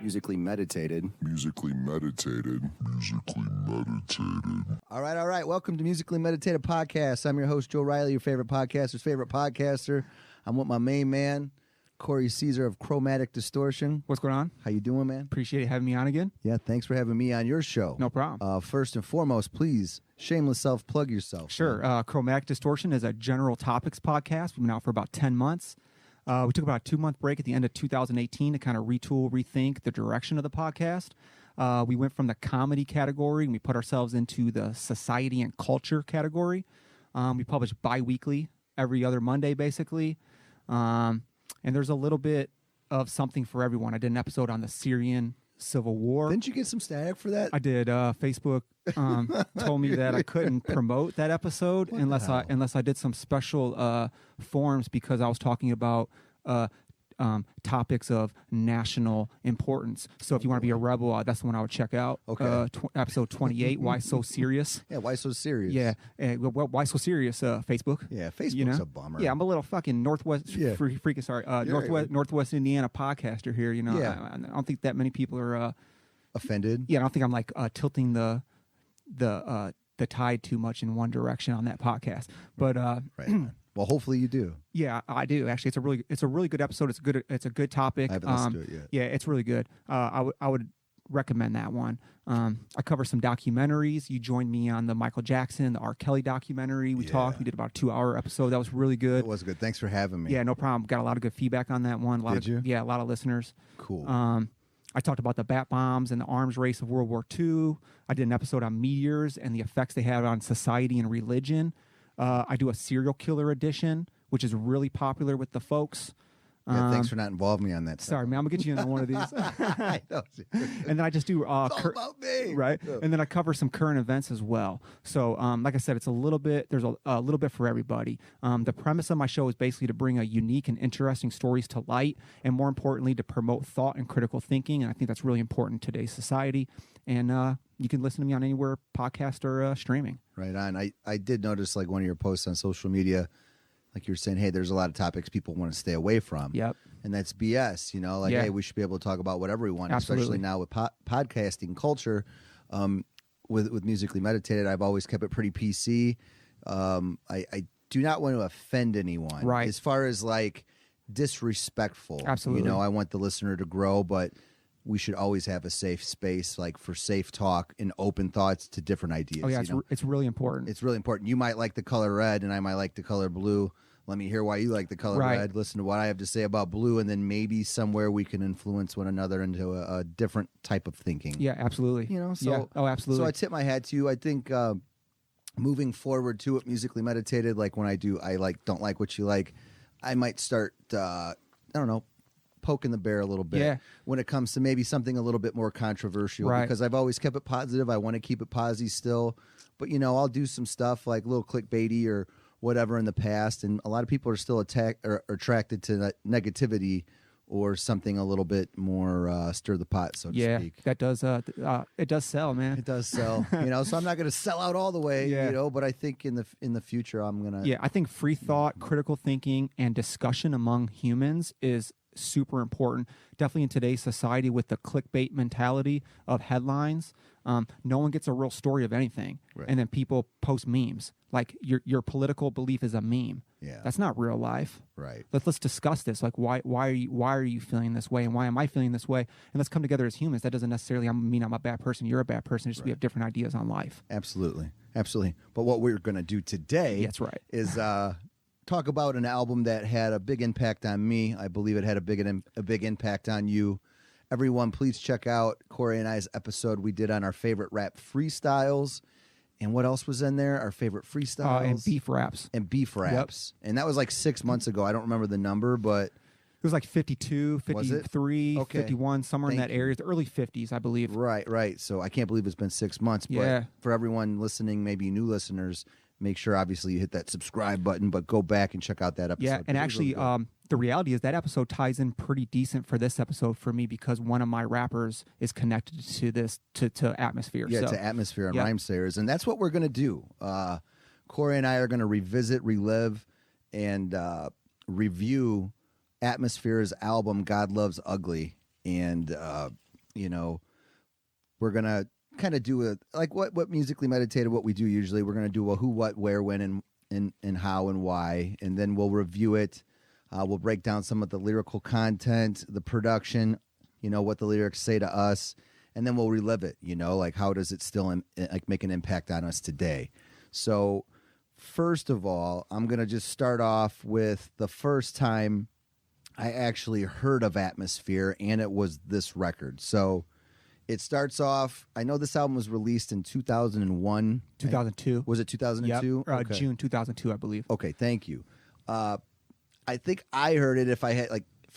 Musically meditated. Musically meditated. Musically meditated. All right. Welcome to Musically Meditated Podcast. I'm your host, Joe Riley, your favorite podcaster's favorite podcaster. I'm with my main man, Cory Caesar of Chromatic Distortion. What's going on? How you doing, man? Appreciate you having me on again. Yeah, thanks for having me on your show. No problem. First and foremost, please, shameless self-plug yourself. Sure. Chromatic Distortion is a general topics podcast. We've been out for about 10 months. We took about a 2-month break at the end of 2018 to kind of retool, rethink the direction of the podcast. We went from the comedy category and we put ourselves into the society and culture category. We publish bi-weekly every other Monday, basically. And there's a little bit of something for everyone. I did an episode on the Syrian Civil War. Didn't you get some static for that? I did. Facebook told me that I couldn't promote that episode unless I did some special forms because I was talking about topics of national importance. So if you want to be a rebel, that's the one I would check out. Okay. Episode 28, Why So Serious? Yeah, why so serious? Yeah. Why So Serious? Facebook. Yeah, Facebook's a bummer. Yeah, I'm a little fucking Northwest Indiana podcaster here. You know, Yeah. I don't think that many people are Offended? Yeah, I don't think I'm like tilting the tide too much in one direction on that podcast. But Right. Well, hopefully you do. yeah, I do actually. It's a really good episode. It's a good topic. I haven't listened to it yet. Yeah, it's really good. I would recommend that one. I cover some documentaries. You joined me on the Michael Jackson, the R. Kelly documentary. We talked. We did about a 2-hour episode. That was really good. It was good. Thanks for having me. Yeah, no problem. Got a lot of good feedback on that one. Did you? Yeah, a lot of listeners. Cool. I talked about the bat bombs and the arms race of World War II. I did an episode on meteors and the effects they have on society and religion. I do a serial killer edition, which is really popular with the folks. Yeah, thanks for not involving me on that stuff. Sorry, man. I'm going to get you in one of these. I know. And then I just do... It's all about me. Right? Yeah. And then I cover some current events as well. So, like I said, it's a little bit... There's a little bit for everybody. The premise of my show is basically to bring a unique and interesting stories to light, and more importantly, to promote thought and critical thinking. And I think that's really important in today's society. And you can listen to me on anywhere, podcast or streaming. Right on. I did notice like one of your posts on social media, like you were saying, hey, there's a lot of topics people want to stay away from. Yep. And that's BS, you know, like, Yeah. hey, we should be able to talk about whatever we want, Absolutely. especially now with podcasting culture. With Musically Meditated, I've always kept it pretty PC. I do not want to offend anyone. Right. As far as like disrespectful. Absolutely. You know, I want the listener to grow, but we should always have a safe space, like for safe talk and open thoughts to different ideas. Oh, yeah. you know? It's really important. It's really important. You might like the color red and I might like the color blue. Let me hear why you like the color Right. red. Listen to what I have to say about blue, and then maybe somewhere we can influence one another into a different type of thinking. Yeah, absolutely. You know, so yeah. Oh, absolutely. So I tip my hat to you. I think moving forward to it, Musically Meditated, like when I don't like what you like, I might start I don't know, poking the bear a little bit. Yeah. When it comes to maybe something a little bit more controversial, Right. because I've always kept it positive. I want to keep it posy still, but you know, I'll do some stuff like a little clickbaity or whatever in the past, and a lot of people are still attracted to that negativity or something a little bit more stir the pot, so to speak. That does it does sell, man. It does sell, you know. So I'm not going to sell out all the way, Yeah. you know. But I think in the future, I'm gonna. Yeah, I think free thought, critical thinking, and discussion among humans is super important. Definitely in today's society with the clickbait mentality of headlines, no one gets a real story of anything, Right. and then people post memes. Like your political belief is a meme. Yeah. That's not real life. Right. Let's discuss this. Like why are you feeling this way, and why am I feeling this way? And let's come together as humans. That doesn't necessarily mean I'm a bad person. You're a bad person. Just we have different ideas on life. Absolutely. But what we're going to do today, That's right. is talk about an album that had a big impact on me. I believe it had a big impact on you. Everyone, please check out Cory and I's episode we did on our favorite rap freestyles. And what else was in there? Our favorite freestyles. And beef raps. And beef raps. Yep. And that was like 6 months ago. I don't remember the number, but... It was like 52, 53, Okay. 51, somewhere in Thank that you. area. The early 50s, I believe. Right. So I can't believe it's been 6 months. But Yeah. for everyone listening, maybe new listeners, make sure obviously you hit that subscribe button, but go back and check out that episode. Yeah, and It was actually, really good. the reality is that episode ties in pretty decent for this episode for me because one of my rappers is connected to this to Atmosphere. Yeah, so, to Atmosphere and yeah. Rhymesayers. And that's what we're going to do. Cory and I are going to revisit, relive, and review Atmosphere's album, God Loves Ugly. And you know, we're gonna kind of do what musically meditated, what we do usually. We're gonna do a who, what, where, when, and how and why, and then we'll review it. We'll break down some of the lyrical content, the production, you know, what the lyrics say to us, and then we'll relive it. You know, like how does it still make an impact on us today? So first of all, I'm gonna just start off with the first time I actually heard of Atmosphere, and it was this record. So it starts off, I know this album was released in 2001. 2002. Was it 2002? Yep. Okay. June 2002, I believe. Okay, thank you. I think I heard it, if I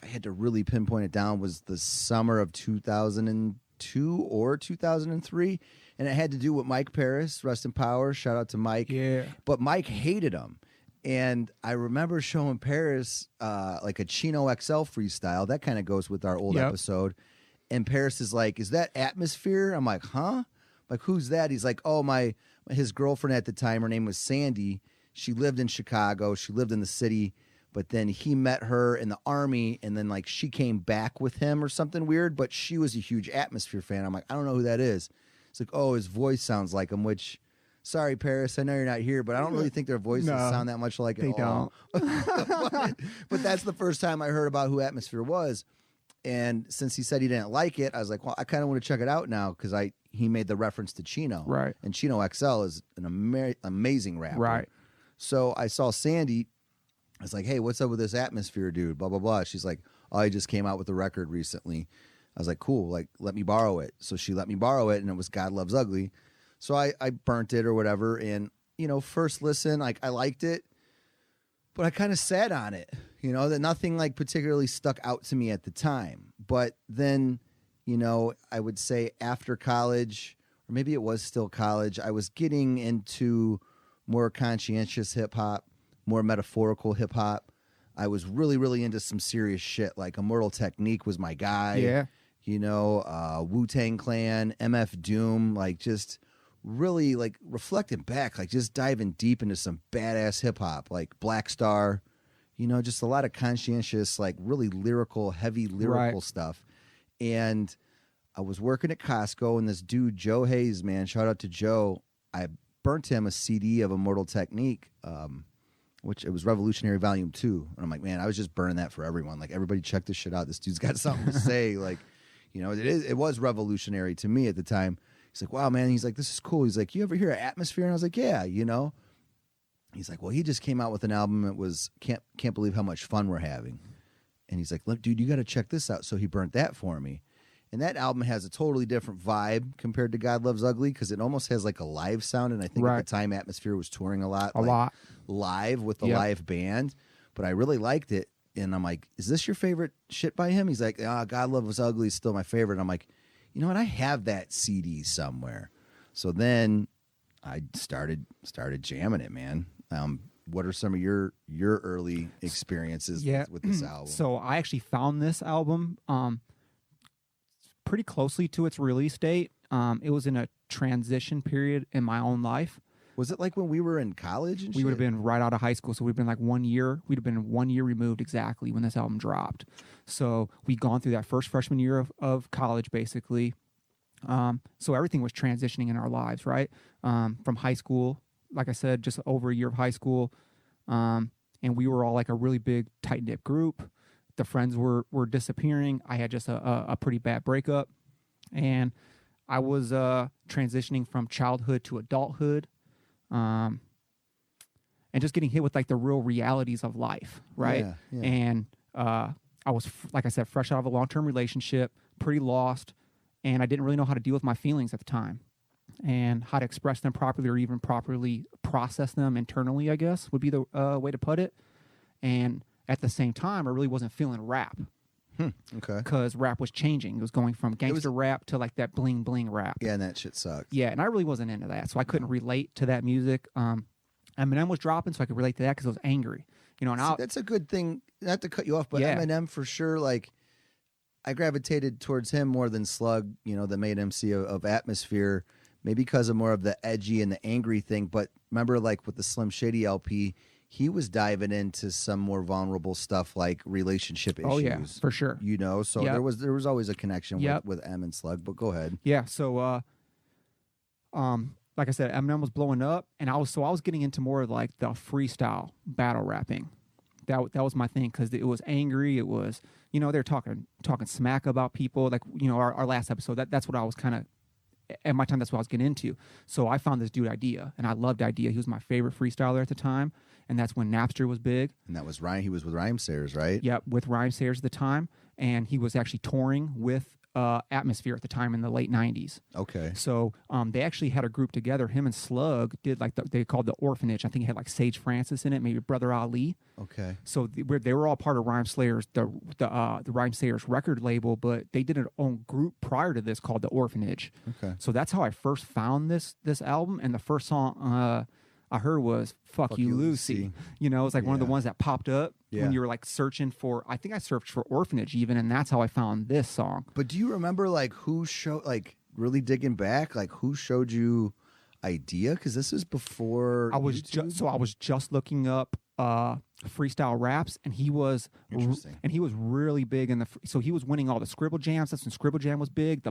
had to really pinpoint it down, was the summer of 2002 or 2003. And it had to do with Mike Paris, rest in power. Shout out to Mike. Yeah. But Mike hated him. And I remember showing Paris like a Chino XL freestyle. That kind of goes with our old episode. And Paris is like, "Is that Atmosphere?" I'm like, "Huh?" Like, who's that? He's like, "Oh, his girlfriend at the time, her name was Sandy. She lived in Chicago. She lived in the city. But then he met her in the Army, and then like she came back with him or something weird. But she was a huge Atmosphere fan." I'm like, "I don't know who that is." It's like, "Oh, his voice sounds like him," which... Sorry, Paris, I know you're not here, but I don't really think their voices sound that much like it They all. don't. but that's the first time I heard about who Atmosphere was. And since he said he didn't like it, I was like, well, I kind of want to check it out now because he made the reference to Chino. Right. And Chino XL is an amazing rapper. Right. So I saw Sandy. I was like, "Hey, what's up with this Atmosphere dude? Blah, blah, blah." She's like, "Oh, he just came out with a record recently." I was like, "Cool, like, let me borrow it." So she let me borrow it, and it was God Loves Ugly. So I burnt it or whatever, and, you know, first listen, like, I liked it, but I kind of sat on it, you know, that nothing, like, particularly stuck out to me at the time. But then, you know, I would say after college, or maybe it was still college, I was getting into more conscientious hip-hop, more metaphorical hip-hop. I was really, really into some serious shit, like Immortal Technique was my guy. Yeah. You know, Wu-Tang Clan, MF Doom, like, just... really like reflecting back, like just diving deep into some badass hip hop, like Black Star, you know, just a lot of conscientious, like really lyrical, heavy lyrical stuff. And I was working at Costco, and this dude, Joe Hayes, man, shout out to Joe. I burnt him a CD of Immortal Technique, which it was Revolutionary Volume 2. And I'm like, man, I was just burning that for everyone. Like, everybody check this shit out. This dude's got something to say. Like, you know, it was revolutionary to me at the time. He's like, "Wow, man." He's like, "This is cool." He's like, "You ever hear of Atmosphere?" And I was like, "Yeah, you know." He's like, "Well, he just came out with an album. It was can't believe how much fun we're having." And he's like, "Look, dude, you got to check this out." So he burnt that for me. And that album has a totally different vibe compared to God Loves Ugly, because it almost has like a live sound. And I think at the time Atmosphere was touring a lot live with the live band. But I really liked it. And I'm like, "Is this your favorite shit by him?" He's like, "God Loves Ugly is still my favorite." And I'm like, you know what? I have that CD somewhere. So then I started jamming it, man. What are some of your early experiences with this album? So I actually found this album pretty closely to its release date. It was in a transition period in my own life. Was it like when we were in college? And we would have been right out of high school, so we'd been like 1 year. We'd have been 1 year removed exactly when this album dropped. So we'd gone through that first freshman year of college, basically. So everything was transitioning in our lives, right? From high school, like I said, just over a year of high school, and we were all like a really big, tight-knit group. The friends were disappearing. I had just a pretty bad breakup, and I was transitioning from childhood to adulthood. And just getting hit with like the real realities of life, right? Yeah. And I was, like I said, fresh out of a long-term relationship, pretty lost, and I didn't really know how to deal with my feelings at the time and how to express them properly or even properly process them internally, I guess, would be the way to put it. And at the same time, I really wasn't feeling rap. Okay. Because rap was changing. It was going from gangster rap to like that bling bling rap. Yeah, and that shit sucked. Yeah, and I really wasn't into that, so I couldn't relate to that music. Eminem was dropping, so I could relate to that because I was angry. You know, and See, that's a good thing. Not to cut you off, but Eminem for sure. Like, I gravitated towards him more than Slug. You know, the main MC of Atmosphere, maybe because of more of the edgy and the angry thing. But remember, like with the Slim Shady LP, he was diving into some more vulnerable stuff like relationship issues. Oh yeah, for sure. You know, so Yep. there was always a connection Yep. with M and Slug. But go ahead. Yeah. So, like I said, Eminem was blowing up, and I was getting into more of like the freestyle battle rapping. That was my thing because it was angry. It was, they're talking smack about people. Like, our last episode. That's what I was kind of. At my time, that's what I was getting into. So I found this dude Idea, and I loved Idea. He was my favorite freestyler at the time, and that's when Napster was big. And that was Ryan. He was with Rhymesayers, right? Yep, with Rhymesayers at the time, and he was actually touring with Atmosphere at the time in the late 90s. Okay. So they actually had a group together. Him and Slug did they called the Orphanage. I think it had like Sage Francis in it, maybe Brother Ali. Okay. So they were all part of Rhymesayers, the Rhymesayers record label, but they did an own group prior to this called the Orphanage. Okay. So that's how I first found this album, and the first song I heard was "Fuck You, Lucy." It's like one of the ones that popped up when you were like searching for. I think I searched for Orphanage even, and that's how I found this song. But do you remember like who showed, like really digging back, like who showed you Idea? Because this is before I was just looking up freestyle raps, and he was really big in the. So he was winning all the Scribble Jams. That's when Scribble Jam was big. The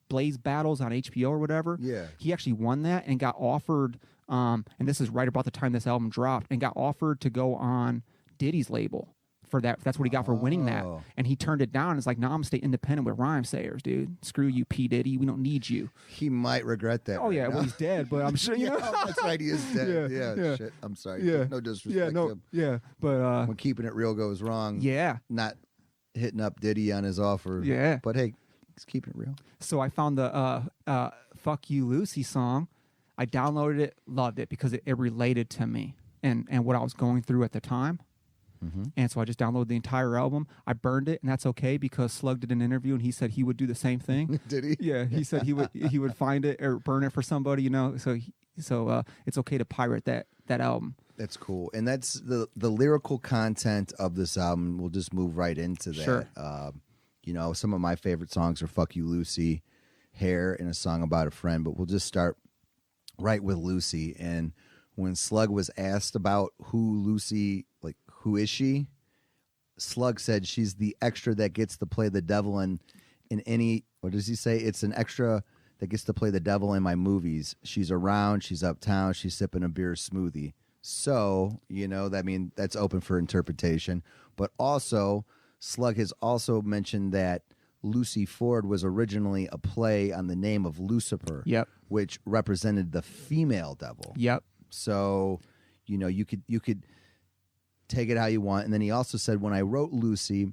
Blaze battles on HBO or whatever. Yeah, he actually won that and got offered. And this is right about the time this album dropped, and got offered to go on Diddy's label for that. That's what he got for winning that, and he turned it down. It's like, no, I'm gonna stay independent with Rhymesayers, dude. Screw you, P Diddy. We don't need you. He might regret that. Oh yeah, well he's dead, but I'm sure that's right. He is dead. Yeah. Shit. I'm sorry. Yeah. No disrespect. To him. Yeah. But when keeping it real goes wrong. Yeah. Not hitting up Diddy on his offer. Yeah. But hey, he's keeping it real. So I found the "Fuck You, Lucy" song. I downloaded it, loved it because it related to me and what I was going through at the time. Mm-hmm. And so I just downloaded the entire album. I burned it, and that's okay because Slug did an interview, and he said he would do the same thing. Did he? Yeah, he said he would find it or burn it for somebody, So it's okay to pirate that album. That's cool, and that's the lyrical content of this album. We'll just move right into that. Sure. Some of my favorite songs are "Fuck You, Lucy," "Hair," and a song about a friend. But we'll just start right with Lucy. And when Slug was asked about who Lucy, like who is she, Slug said she's the extra that gets to play the devil in any. What does he say? It's an extra that gets to play the devil in my movies. She's around. She's uptown. She's sipping a beer smoothie. So, that's open for interpretation. But also, Slug has also mentioned that Lucy Ford was originally a play on the name of Lucifer, which represented the female devil. Yep. So, you could take it how you want. And then he also said, when I wrote Lucy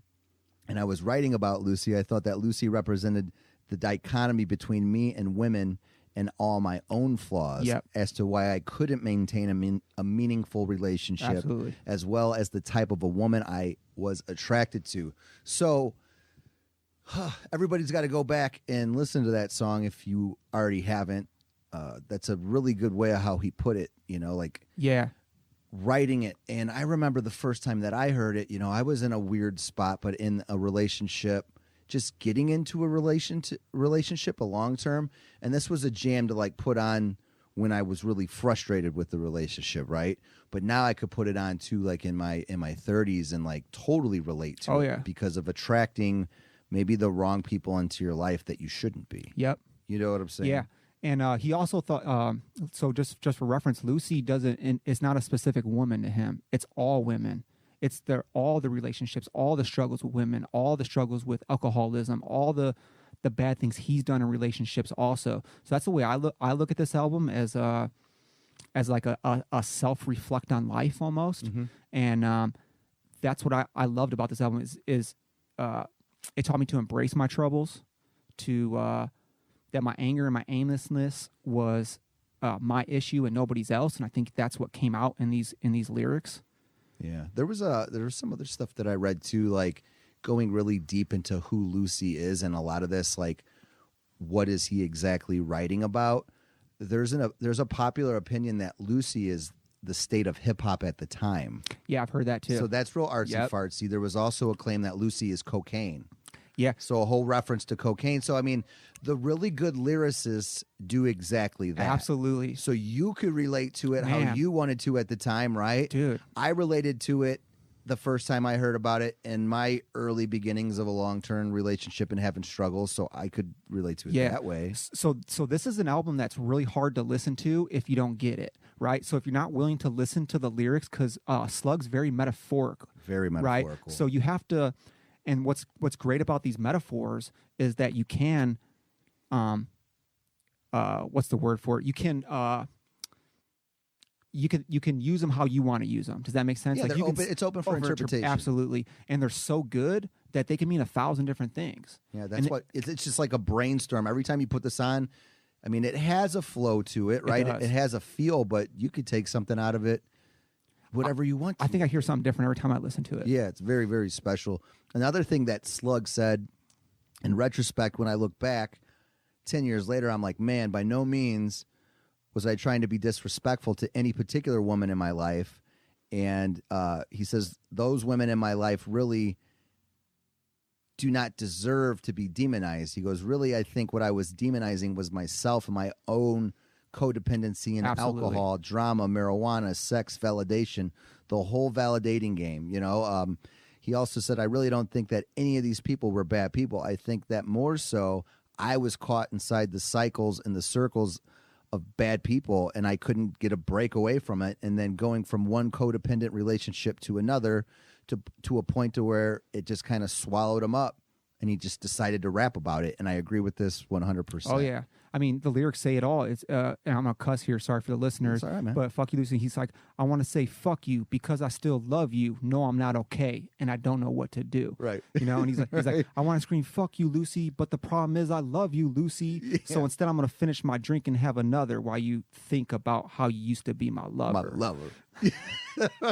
and I was writing about Lucy, I thought that Lucy represented the dichotomy between me and women and all my own flaws as to why I couldn't maintain a meaningful relationship. Absolutely. As well as the type of a woman I was attracted to. So everybody's got to go back and listen to that song if you already haven't. That's a really good way of how he put it, writing it. And I remember the first time that I heard it, I was in a weird spot, but in a relationship, just getting into a relationship, a long term. And this was a jam to like put on when I was really frustrated with the relationship, right? But now I could put it on too, like in my 30s, and like totally relate to it because of attracting maybe the wrong people into your life that you shouldn't be. Yep. You know what I'm saying? Yeah. And he also thought, so just for reference, Lucy it's not a specific woman to him. It's all women. It's all the relationships, all the struggles with women, all the struggles with alcoholism, all the bad things he's done in relationships also. So that's the way I look at this album as like a self-reflect on life almost. Mm-hmm. And that's what I loved about this album is it taught me to embrace my troubles, to that my anger and my aimlessness was my issue and nobody's else. And I think that's what came out in these lyrics. Yeah, there was some other stuff that I read too, like going really deep into who Lucy is, and a lot of this, like, what is he exactly writing about? There's a popular opinion that Lucy is the state of hip hop at the time. Yeah, I've heard that too. So that's real artsy fartsy. There was also a claim that Lucy is cocaine. Yeah. So a whole reference to cocaine. So, I mean, the really good lyricists do exactly that. Absolutely. So you could relate to it how Man. you wanted to at the time, right? Dude. I related to it the first time I heard about it in my early beginnings of a long-term relationship and having struggles, so I could relate to it that way. So this is an album that's really hard to listen to if you don't get it, right? So if you're not willing to listen to the lyrics, because Slug's very metaphorical. Very metaphorical. Right? So you have to, and what's great about these metaphors is that you can, what's the word for it? You can use them how you want to use them. Does that make sense? Yeah, like they're you can open, it's open for interpretation. Absolutely. And they're so good that they can mean 1,000 different things. Yeah, that's it's just like a brainstorm. Every time you put this on, I mean, it has a flow to it, right? It has a feel, but you could take something out of it, whatever you want to. I think I hear something different every time I listen to it. Yeah, it's very, very special. Another thing that Slug said, in retrospect, when I look back 10 years later, I'm like, man, by no means was I trying to be disrespectful to any particular woman in my life. And he says, those women in my life really do not deserve to be demonized. He goes, really, I think what I was demonizing was myself and my own codependency and alcohol, drama, marijuana, sex, validation, the whole validating game, you know. He also said, I really don't think that any of these people were bad people. I think that more so I was caught inside the cycles and the circles of bad people, and I couldn't get a break away from it. And then going from one codependent relationship to another to a point to where it just kind of swallowed him up, and he just decided to rap about it. And I agree with this 100%. Oh yeah. I mean, the lyrics say it all. It's and I'm gonna cuss here. Sorry for the listeners. It's all right, man. But fuck you, Lucy. He's like, I want to say fuck you because I still love you. No, I'm not okay, and I don't know what to do. Right. You know. And he's like, I want to scream fuck you, Lucy, but the problem is I love you, Lucy. Yeah. So instead, I'm gonna finish my drink and have another while you think about how you used to be my lover. My lover.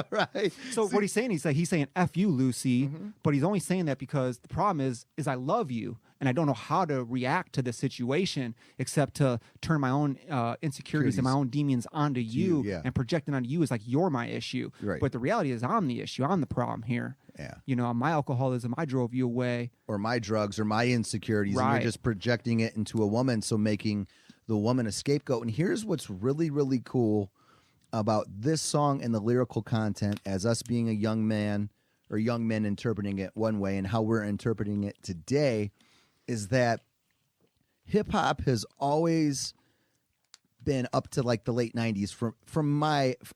Right. So what he's saying, he's saying F you, Lucy, but he's only saying that because the problem is I love you and I don't know how to react to the situation except to turn my own insecurities and my own demons onto you and projecting onto you is like you're my issue. Right. But the reality is I'm the issue. I'm the problem here. Yeah. You know, my alcoholism, I drove you away. Or my drugs or my insecurities, and you're just projecting it into a woman, so making the woman a scapegoat. And here's what's really, really cool about this song and the lyrical content as us being a young man or young men interpreting it one way and how we're interpreting it today is that hip hop has always been up to like the late 90s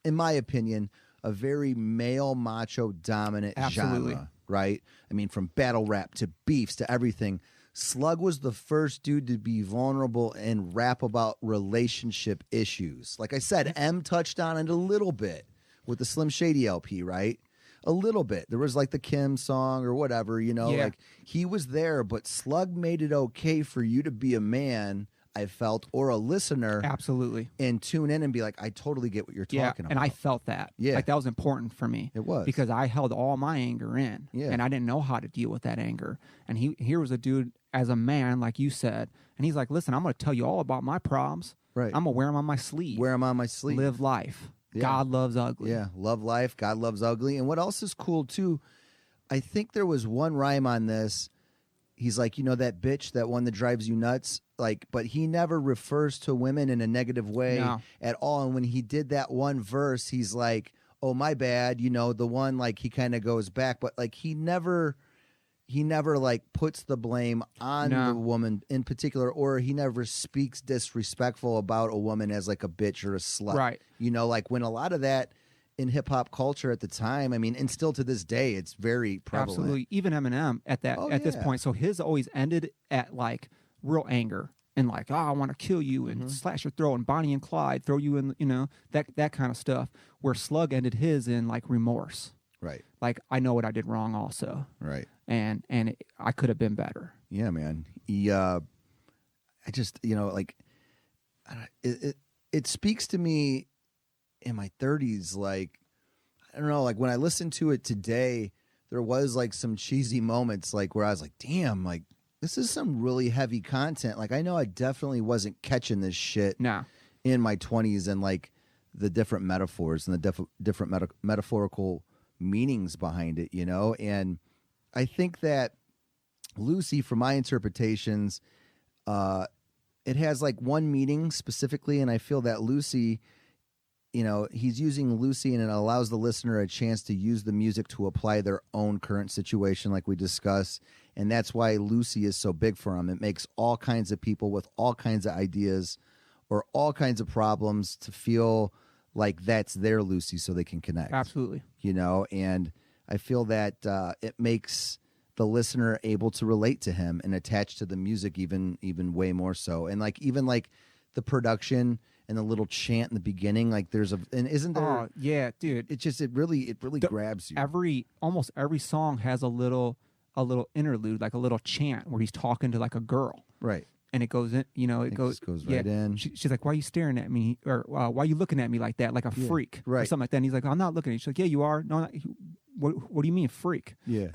in my opinion, a very male macho dominant genre, right? I mean, from battle rap to beefs to everything. Slug was the first dude to be vulnerable and rap about relationship issues. Like I said, M touched on it a little bit with the Slim Shady LP, right? A little bit. There was like the Kim song or whatever, you know, like he was there, but Slug made it okay for you to be a man, I felt, or a listener. Absolutely. And tune in and be like, I totally get what you're talking about. And I felt that. Yeah. Like that was important for me. It was. Because I held all my anger in. Yeah. And I didn't know how to deal with that anger. And here was a dude as a man, like you said, and he's like, listen, I'm going to tell you all about my problems. Right. I'm going to wear them on my sleeve. Wear them on my sleeve. Live life. Yeah. God loves ugly. Yeah. Love life. God loves ugly. And what else is cool too, I think there was one rhyme on this. He's like, you know, that bitch, that one that drives you nuts. Like, but he never refers to women in a negative way at all. And when he did that one verse, he's like, oh, my bad. You know, the one, like, he kind of goes back, but like, he never like puts the blame on the woman in particular, or he never speaks disrespectful about a woman as like a bitch or a slut. Right. You know, like when a lot of that in hip hop culture at the time, I mean, and still to this day, it's very prevalent. Absolutely. Even Eminem at this point. So his always ended at like real anger and like, oh, I want to kill you and slash your throat and Bonnie and Clyde, throw you in, you know, that kind of stuff. Where Slug ended his in like remorse. Right. Like, I know what I did wrong also. Right. And I could have been better. Yeah, man. He, I just, you know, like, it speaks to me in my 30s. Like, I don't know, like when I listened to it today, there was like some cheesy moments, like where I was like, damn, like this is some really heavy content. Like, I know I definitely wasn't catching this shit in my 20s, and like the different metaphors and the different metaphorical meanings behind it, you know? And I think that Lucy, from my interpretations, it has like one meaning specifically, and I feel that Lucy, he's using Lucy, and it allows the listener a chance to use the music to apply their own current situation, like we discussed, and that's why Lucy is so big for him. It makes all kinds of people with all kinds of ideas or all kinds of problems to feel like that's their Lucy, so they can connect. Absolutely. And I feel that it makes the listener able to relate to him and attach to the music even way more so. And even the production and the little chant in the beginning, like isn't there? Oh yeah, dude. It really grabs you. Almost every song has a little interlude, like a little chant where he's talking to like a girl. Right. And it goes in, it goes right in. She's like, "Why are you staring at me?" Or "Why are you looking at me like that, like a freak?" Right. Or something like that. And he's like, "I'm not looking at you." She's like, "Yeah, you are." No, what do you mean, freak? Yeah.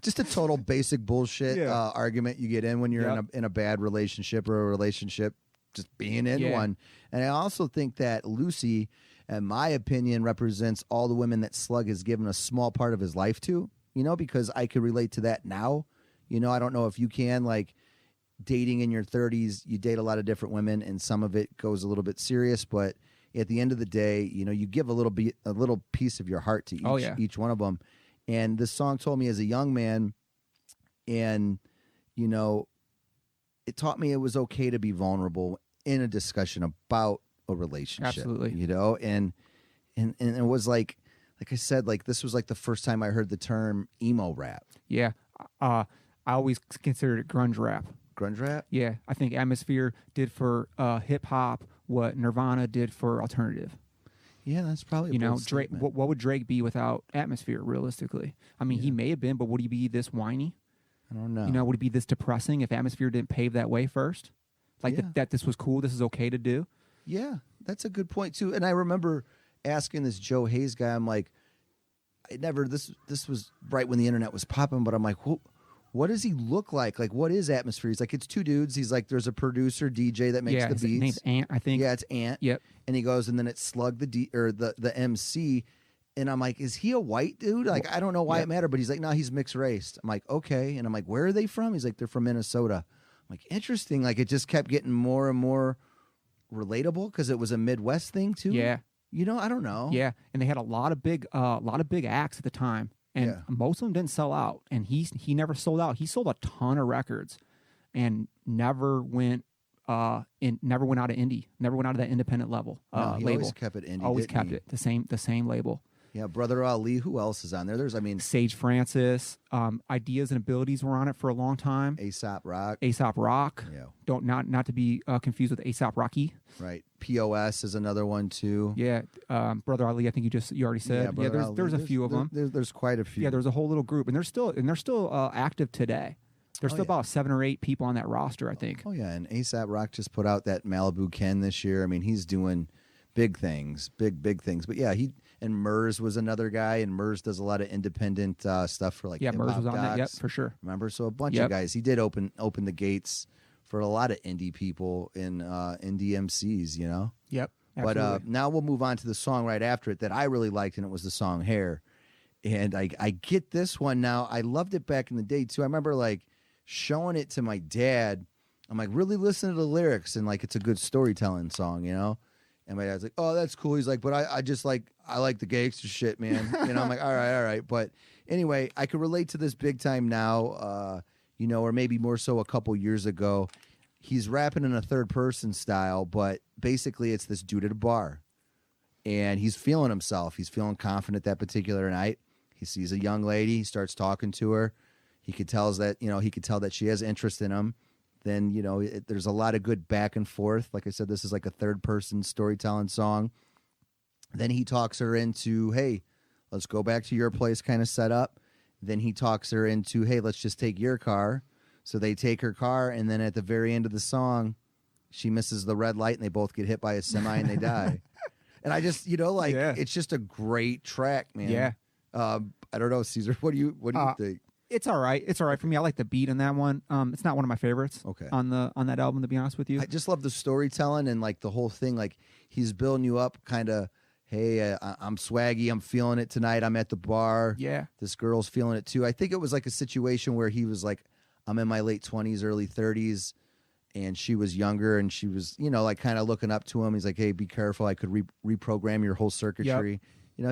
Just a total basic bullshit argument you get in when you're in a bad relationship or a relationship, just being in one. And I also think that Lucy, in my opinion, represents all the women that Slug has given a small part of his life to, because I could relate to that now. I don't know if you can, like, dating in your 30s, you date a lot of different women, and some of it goes a little bit serious, but at the end of the day, you give a little piece of your heart to each one of them. And this song told me as a young man, and it taught me it was okay to be vulnerable in a discussion about a relationship. Absolutely. And it was like I said, like, this was like the first time I heard the term emo rap. Yeah. I always considered it grunge rap. Grunge rap? Yeah, I think Atmosphere did for hip hop what Nirvana did for alternative. Yeah, that's probably a bold Drake. statement. What would Drake be without Atmosphere? Realistically, I mean, he may have been, but would he be this whiny? I don't know. Would he be this depressing if Atmosphere didn't pave that way first? Like that this was cool. This is okay to do. Yeah, that's a good point too. And I remember asking this Joe Hayes guy. I'm like, This was right when the internet was popping, but I'm like, what does he look like? Like, what is Atmosphere? He's like, it's two dudes. He's like, there's a producer, DJ that makes the beats. Name's Ant, I think. Yeah, it's Ant. Yep. And he goes, and then it's Slug, the MC. And I'm like, is he a white dude? Like, I don't know why it mattered, but he's like, no, he's mixed race. I'm like, okay. And I'm like, where are they from? He's like, they're from Minnesota. I'm like, interesting. Like, it just kept getting more and more relatable because it was a Midwest thing too. Yeah. I don't know. Yeah, and they had a lot of big acts at the time. And most of them didn't sell out, and he never sold out. He sold a ton of records, and never went out of indie, never went out of that independent level. He label. always kept it indie. Always kept it the same label. Yeah, Brother Ali. Who else is on there? Sage Francis. Ideas and Abilities were on it for a long time. A$AP Rock. A$AP Rock. Yeah. Not to be confused with A$AP Rocky. Right. POS is another one too. Yeah. Brother Ali. I think you already said. Yeah. There's a few of them. There's quite a few. Yeah. There's a whole little group, and they're still active today. There's still about 7 or 8 people on that roster, I think. Oh yeah, and A$AP Rock just put out that Malibu Ken this year. I mean, he's doing big things, big things. But yeah, and Murs was another guy, and Murs does a lot of independent stuff for like Murs was on that. Yep, for sure. Remember, so a bunch of guys. He did open the gates for a lot of indie people in indie MCs. Yep. Absolutely. But now we'll move on to the song right after it that I really liked, and it was the song Hair. And I get this one now. I loved it back in the day too. I remember like showing it to my dad. I'm like, really listen to the lyrics, and like it's a good storytelling song, And my dad's like, oh, that's cool. He's like, but I like the gangster shit, man. I'm like, all right. But anyway, I could relate to this big time now, or maybe more so a couple years ago. He's rapping in a third person style, but basically it's this dude at a bar. And he's feeling himself. He's feeling confident that particular night. He sees a young lady. He starts talking to her. He could tell that she has interest in him. Then, there's a lot of good back and forth. Like I said, this is like a third-person storytelling song. Then he talks her into, hey, let's go back to your place kind of setup. Then he talks her into, hey, let's just take your car. So they take her car, and then at the very end of the song, she misses the red light, and they both get hit by a semi, and they die. And I just, it's just a great track, man. Yeah. I don't know, Caesar, what do you think? It's all right. It's all right for me. I like the beat in that one. It's not one of my favorites. Okay. On that album, to be honest with you. I just love the storytelling and like the whole thing. Like he's building you up, kind of. Hey, I'm swaggy. I'm feeling it tonight. I'm at the bar. Yeah. This girl's feeling it too. I think it was like a situation where he was like, I'm in my late 20s, early 30s, and she was younger, and she was, like kind of looking up to him. He's like, hey, be careful. I could reprogram your whole circuitry.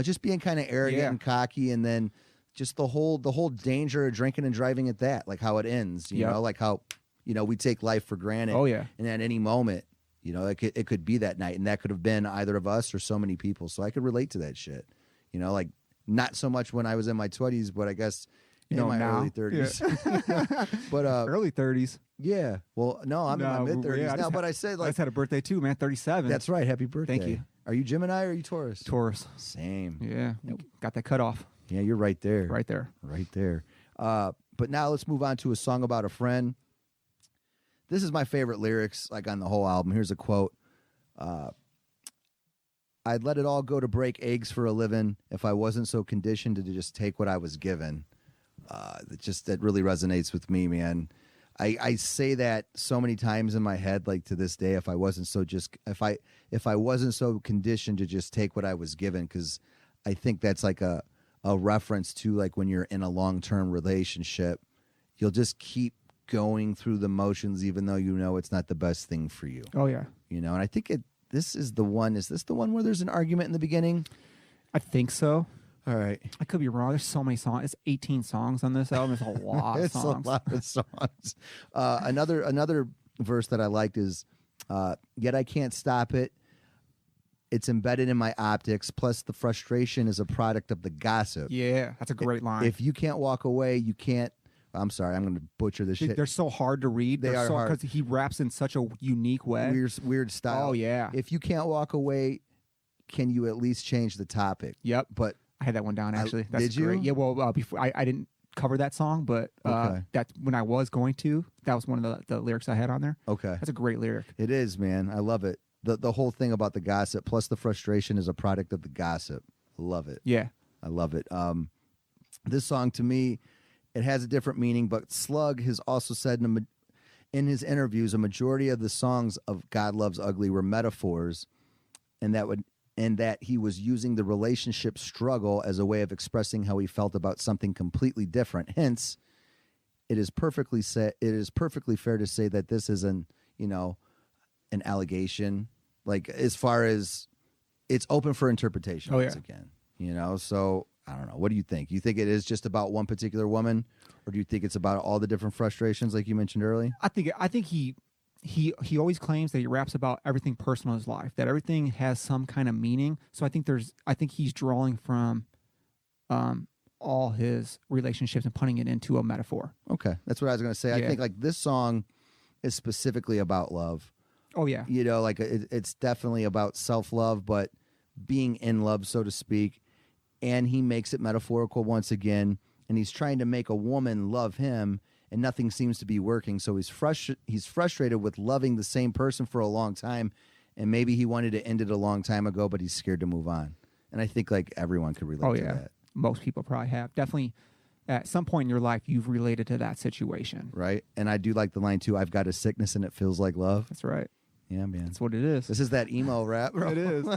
Just being kind of arrogant and cocky, and then just the whole danger of drinking and driving at that, like how it ends, you know, like how, we take life for granted. Oh, yeah. And at any moment, it could be that night, and that could have been either of us or so many people. So I could relate to that shit, like not so much when I was in my 20s, but I guess in my now. early 30s. But early 30s. yeah. Well, no, I'm in my mid 30s now, but I said I just had a birthday too, man. 37. That's right. Happy birthday. Thank you. Are you Gemini or are you Taurus? Taurus. Same. Yeah. Got that cut off. Yeah, you're right there. Right there. Right there. But now let's move on to a song about a friend. This is my favorite lyrics, like on the whole album. Here's a quote. I'd let it all go to break eggs for a living if I wasn't so conditioned to just take what I was given. That really resonates with me, man. I say that so many times in my head, like to this day, if I wasn't so conditioned to just take what I was given, because I think that's like a reference to like when you're in a long-term relationship, you'll just keep going through the motions, even though it's not the best thing for you. Oh yeah. And I think this is the one. Is this the one where there's an argument in the beginning? I think so. All right. I could be wrong. There's so many songs. It's 18 songs on this album. It's a lot of It's songs. a lot of songs. Another verse that I liked is, yet I can't stop it. It's embedded in my optics. Plus, the frustration is a product of the gossip. Yeah, that's a great line. If you can't walk away, you can't. I'm sorry, I'm going to butcher this shit. They're so hard to read. They are hard. Because he raps in such a unique way. Weird style. Oh, yeah. If you can't walk away, can you at least change the topic? Yep. But I had that one down, actually. That's did you? great. Yeah, well, before I didn't cover that song, but Okay. that's when I was going to. That was one of the lyrics I had on there. Okay. That's a great lyric. It is, man. I love it. The whole thing about the gossip, plus the frustration is a product of the gossip. I love it. Yeah. I love it. This song, to me, it has a different meaning, but Slug has also said in his interviews, a majority of the songs of God Loves Ugly were metaphors, and that he was using the relationship struggle as a way of expressing how he felt about something completely different. Hence, it is perfectly fair to say that this is an allegation, like as far as it's open for interpretation once again. So I don't know. What do you think? You think it is just about one particular woman, or do you think it's about all the different frustrations like you mentioned earlier? I think he always claims that he raps about everything personal in his life, that everything has some kind of meaning. So I think he's drawing from all his relationships and putting it into a metaphor. Okay. That's what I was going to say. Yeah. I think like this song is specifically about love. Oh yeah. Like it's definitely about self-love, but being in love, so to speak. And he makes it metaphorical once again, and he's trying to make a woman love him, and nothing seems to be working. So he's frustrated with loving the same person for a long time, and maybe he wanted to end it a long time ago, but he's scared to move on. And I think like everyone could relate to that. Most people probably have. Definitely at some point in your life, you've related to that situation. Right? And I do like the line too, I've got a sickness and it feels like love. That's right. Yeah, man. That's what it is. This is that emo rap, bro. It is.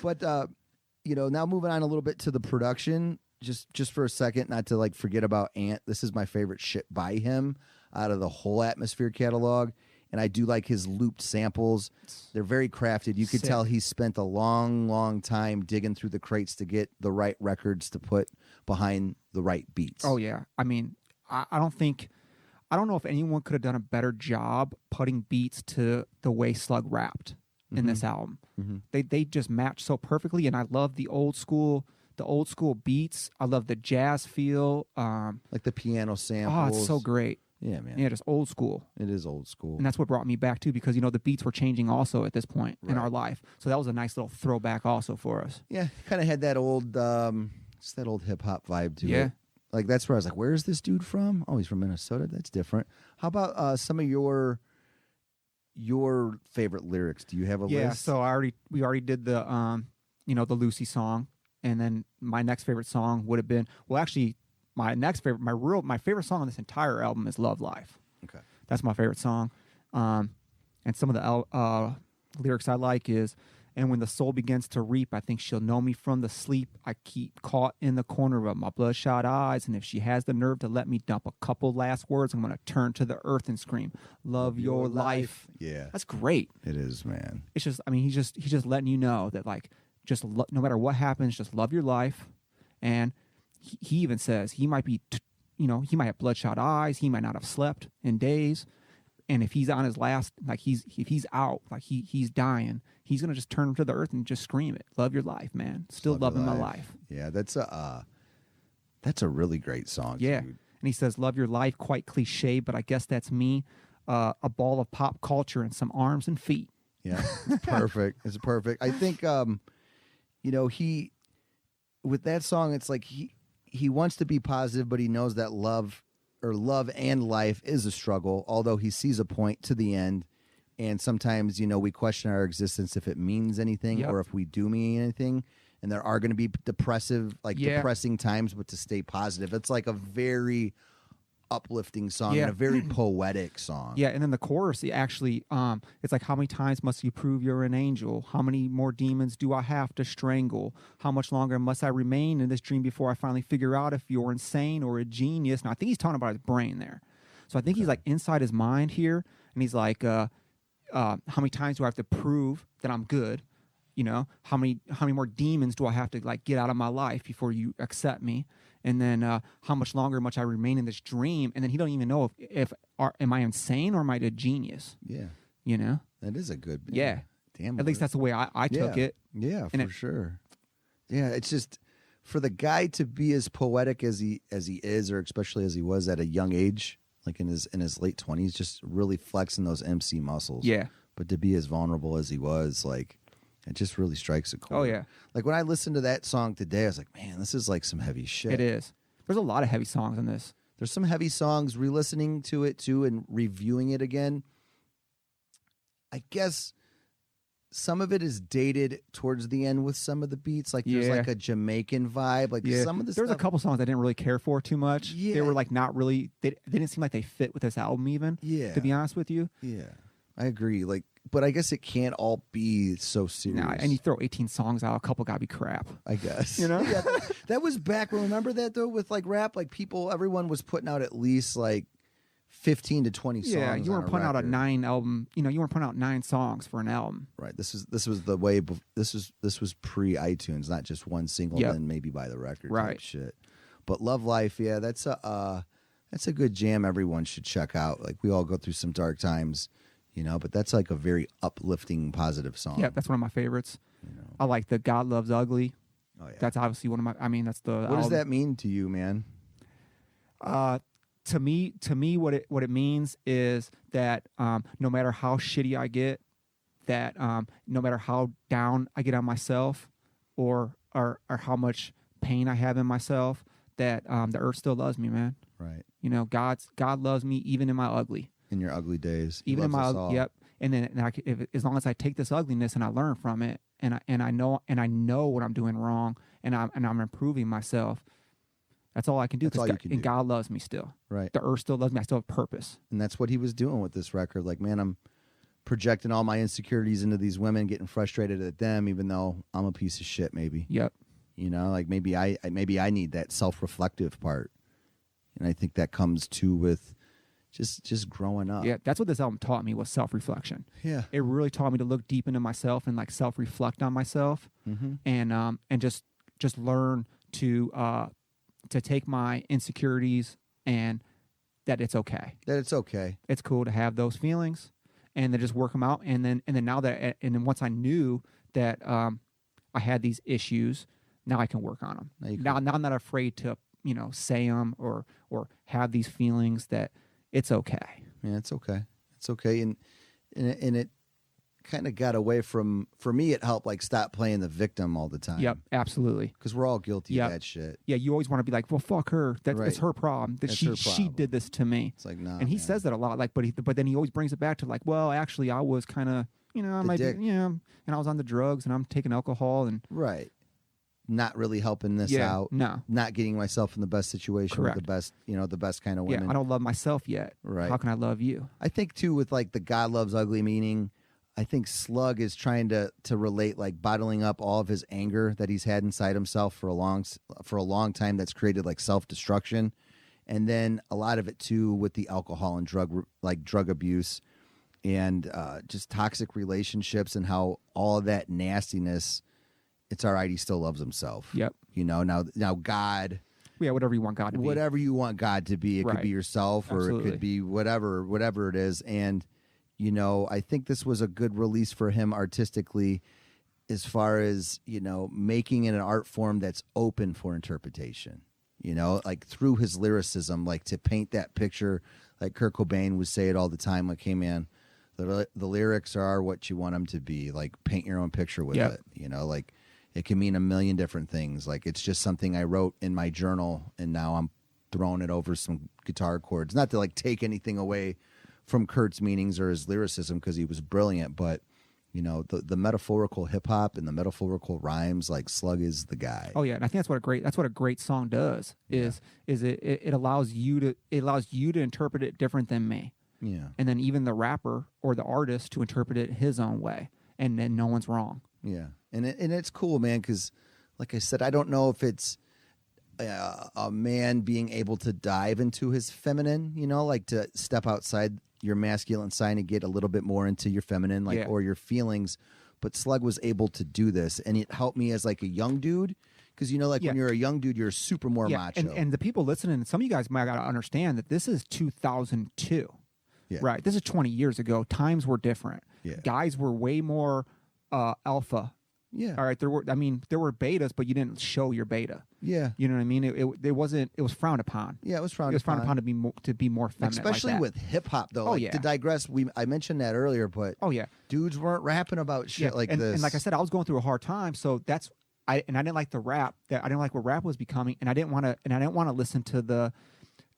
But now moving on a little bit to the production, just for a second, not to like forget about Ant. This is my favorite shit by him out of the whole Atmosphere catalog. And I do like his looped samples. They're very crafted. You could Sick. tell he spent a long, long time digging through the crates to get the right records to put behind the right beats. Oh yeah. I mean, I don't know if anyone could have done a better job putting beats to the way Slug rapped in this album. Mm-hmm. They just match so perfectly, and I love the old school beats. I love the jazz feel. Like the piano samples. Oh, it's so great. Yeah, man. Yeah, just old school. It is old school. And that's what brought me back too, because the beats were changing also at this point in our life. So that was a nice little throwback also for us. Yeah, kind of had that old just that old hip hop vibe to it. Like that's where I was like, where is this dude from? Oh, he's from Minnesota. That's different. How about some of your favorite lyrics? Do you have a list? Yeah, so we already did the the Lucy song, and then my next favorite song would have been, well, actually my favorite song on this entire album is Love Life. Okay. That's my favorite song. And some of the lyrics I like is, And when the soul begins to reap, I think she'll know me from the sleep. I keep caught in the corner of my bloodshot eyes. And if she has the nerve to let me dump a couple last words, I'm going to turn to the earth and scream, love your life. Yeah. That's great. It is, man. It's just, I mean, he's just letting you know that, like, just no matter what happens, just love your life. And he even says he might be, he might have bloodshot eyes. He might not have slept in days. And if he's on his last, like if he's out, like he's dying, he's going to just turn to the earth and just scream it. Love your life, man. Still loving my life. Yeah, that's a really great song. Yeah. Dude. And he says, love your life, quite cliche, but I guess that's me. A ball of pop culture and some arms and feet. Yeah, it's perfect. It's perfect. I think, he, with that song, it's like he wants to be positive, but he knows that love and life is a struggle, although he sees a point to the end. And sometimes, we question our existence if it means anything or if we do mean anything. And there are going to be depressing times, but to stay positive. It's like a very uplifting song and a very poetic song. Yeah, and then the chorus, actually, it's like, how many times must you prove you're an angel? How many more demons do I have to strangle? How much longer must I remain in this dream before I finally figure out if you're insane or a genius? And I think he's talking about his brain there. So I think he's like inside his mind here, and he's like, how many times do I have to prove that I'm good? How many more demons do I have to like get out of my life before you accept me? And then how much longer must I remain in this dream? And then he don't even know if am I insane or am I a genius? Yeah. That is a good. Yeah. Damn. At least that's the way I took it. Yeah, for sure. Yeah, it's just for the guy to be as poetic as he is, or especially as he was at a young age, like in his late 20s, just really flexing those MC muscles. Yeah. But to be as vulnerable as he was, like, it just really strikes a chord. Oh, yeah. Like, when I listened to that song today, I was like, man, this is like some heavy shit. It is. There's a lot of heavy songs in this. There's some heavy songs, re-listening to it, too, and reviewing it again. I guess some of it is dated towards the end with some of the beats. Like, there's like a Jamaican vibe. Like, some of the There's a couple songs I didn't really care for too much. Yeah. They were, like, not really... They didn't seem like they fit with this album, even, to be honest with you. Yeah. I agree. Like, but I guess it can't all be so serious. Nah, and you throw 18 songs out, a couple gotta be crap. I guess. Yeah, that was back. Remember that though with like rap, like everyone was putting out at least like 15 to 20 songs. Yeah, you weren't putting out a 9 album. You weren't putting out 9 songs for an album. Right. This was the way. This was pre iTunes, not just one single, then maybe buy the record. Right. Type shit. But Love Life, yeah, that's a good jam. Everyone should check out. Like, we all go through some dark times. But that's like a very uplifting, positive song. Yeah, that's one of my favorites. I like the God Loves Ugly. Oh yeah, that's obviously one of my. I mean, that's the. What album. does that mean to you, man? To me, what it means is that no matter how shitty I get, that no matter how down I get on myself, or how much pain I have in myself, that the earth still loves me, man. Right. God loves me even in my ugly. In your ugly days, even in my and then as long as I take this ugliness and I learn from it, and I know what I'm doing wrong, and I'm improving myself. That's all I can do. That's all you can do. God loves me still. Right. The earth still loves me. I still have purpose. And that's what he was doing with this record. Like, man, I'm projecting all my insecurities into these women, getting frustrated at them, even though I'm a piece of shit. Maybe. Yep. Like maybe I need that self-reflective part, and I think that comes too with. Just growing up. Yeah, that's what this album taught me, was self-reflection. Yeah. It really taught me to look deep into myself and like self-reflect on myself, and just learn to take my insecurities and that it's okay. That it's okay. It's cool to have those feelings, and then just work them out. And then once I knew that I had these issues, now I can work on them. Now I'm not afraid to say them or have these feelings that. It's okay. Yeah, it's okay. It's okay. And it kind of got away from, for me, it helped like stop playing the victim all the time. Yep, absolutely. Because we're all guilty of that shit. Yeah, you always want to be like, well, fuck her. It's her problem. That's her problem. She did this to me. It's like, nah. And he says that a lot. Like, but then he always brings it back to like, well, actually, I was kind of, I might be, and I was on the drugs and I'm taking alcohol and right. Not really helping this out. No. Not getting myself in the best situation. Correct. With the best kind of women. Yeah, I don't love myself yet. Right. How can I love you? I think too with like the God Loves Ugly meaning, I think Slug is trying to relate, like bottling up all of his anger that he's had inside himself for a long time. That's created like self-destruction, and then a lot of it too with the alcohol and drug abuse, and just toxic relationships, and how all of that nastiness. It's all right. He still loves himself. Yep. You know, now God. Yeah, whatever you want God to be. Whatever you want God to be. It could be yourself, or Absolutely. it could be whatever it is. And, you know, I think this was a good release for him artistically, as far as, you know, making it an art form that's open for interpretation, you know, like through his lyricism, like to paint that picture, like Kurt Cobain would say it all the time, like, hey man, the lyrics are what you want them to be, like paint your own picture with it, you know, like it can mean a million different things. Like it's just something I wrote in my journal, and now I'm throwing it over some guitar chords, not to like take anything away from Kurt's meanings or his lyricism, because he was brilliant, but you know, the metaphorical hip hop and the metaphorical rhymes, like Slug is the guy. Oh yeah, and I think that's what a great song does is it allows you to interpret it different than me. Yeah. And then even the rapper or the artist to interpret it his own way, and then no one's wrong. Yeah. And it's cool, man, because like I said, I don't know if it's a man being able to dive into his feminine, you know, like to step outside your masculine side and get a little bit more into your feminine, like, or your feelings. But Slug was able to do this, and it helped me as like a young dude, because you know, like when you're a young dude, you're super more macho. And the people listening, some of you guys might gotta understand that this is 2002, right? This is 20 years ago. Times were different. Guys were way more alpha. Yeah. All right. There were betas, but you didn't show your beta. Yeah. You know what I mean? It was frowned upon. Yeah, it was frowned upon to be more feminine. Especially like with hip hop, though. To digress, I mentioned that earlier, but dudes weren't rapping about shit like this. And like I said, I was going through a hard time, so I didn't like the rap. I didn't like what rap was becoming, and I didn't want to listen to the.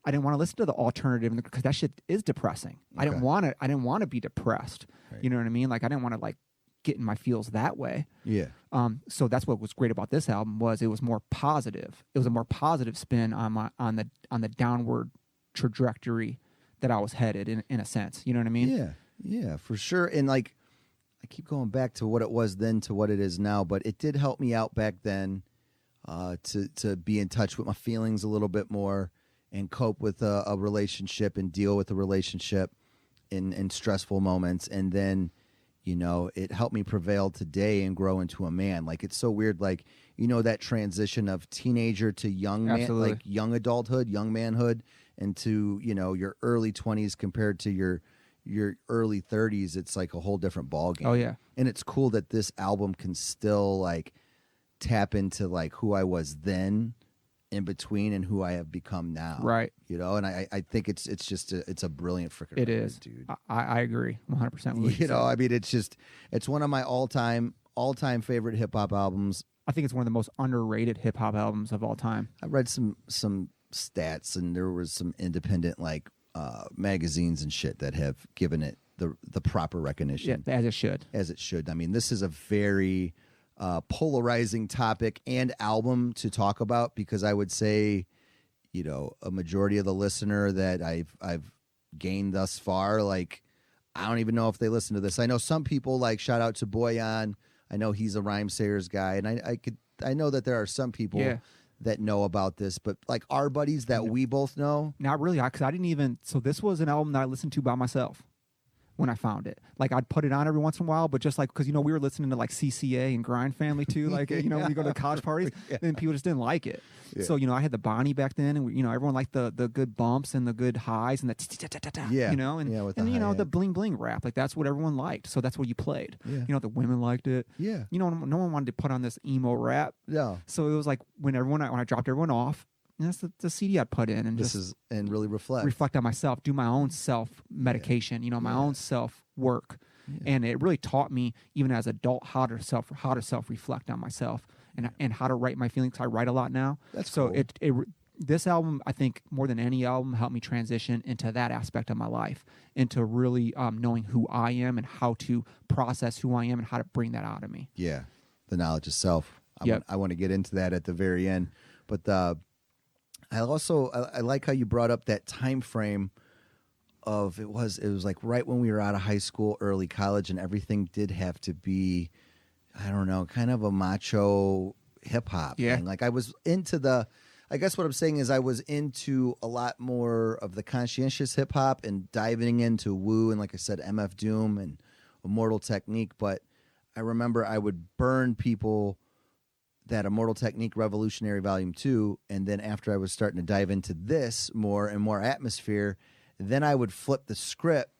I didn't want to listen to the alternative, because that shit is depressing. Okay. I didn't want to be depressed. Right. You know what I mean? Like I didn't want to like get in my feels that way. Yeah. So that's what was great about this album, was it was more positive. It was a more positive spin on the downward trajectory that I was headed in a sense. You know what I mean? Yeah. Yeah, for sure. And like I keep going back to what it was then to what it is now, but it did help me out back then to be in touch with my feelings a little bit more and cope with a relationship and deal with a relationship in stressful moments. And then, you know, it helped me prevail today and grow into a man. Like, it's so weird. Like, you know, that transition of teenager to young man, like young adulthood, young manhood, and to, you know, your early 20s compared to your early 30s. It's like a whole different ballgame. Oh, yeah. And it's cool that this album can still like tap into like who I was then in between and who I have become now. Right. You know, and I think it's just it's a brilliant freaking record, is, dude. I agree 100% with you know, I mean, it's one of my all-time favorite hip-hop albums. I think it's one of the most underrated hip-hop albums of all time. I read some stats, and there was some independent like magazines and shit that have given it the proper recognition. Yeah, as it should. I mean, this is a very polarizing topic and album to talk about, because I would say, you know, a majority of the listener that I've gained thus far, like, I don't even know if they listen to this. I know some people, like, shout out to Boyan. I know he's a Rhyme Sayers guy, and I know that there are some people that know about this, but like our buddies that we both know, not really, because I didn't even. So this was an album that I listened to by myself when I found it. Like, I'd put it on every once in a while, but just like, because, you know, we were listening to like CCA and Grind Family too, like, you know, when you go to college parties, and people just didn't like it. So, you know, I had the Bonnie back then, and you know, everyone liked the good bumps and the good highs and the you know, and you know, the bling bling rap, like that's what everyone liked. So that's what you played. You know, the women liked it. You know, no one wanted to put on this emo rap. So it was like when I dropped everyone off, and that's the CD I'd put in, and and really reflect on myself, do my own self medication, you know, my own self work, and it really taught me, even as an adult, how to self reflect on myself, and how to write my feelings. I write a lot now. That's so cool. This album, I think, more than any album, helped me transition into that aspect of my life, into really knowing who I am and how to process who I am and how to bring that out of me. Yeah, the knowledge of self. I want to get into that at the very end, but I like how you brought up that time frame of it was like right when we were out of high school, early college, and everything did have to be, I don't know, kind of a macho hip hop Yeah. thing. Like I was into I guess what I'm saying is I was into a lot more of the conscientious hip hop and diving into Woo and, like I said, MF Doom and Immortal Technique. But I remember I would burn people that Immortal Technique Revolutionary Volume 2, and then after I was starting to dive into this more and more atmosphere, then I would flip the script,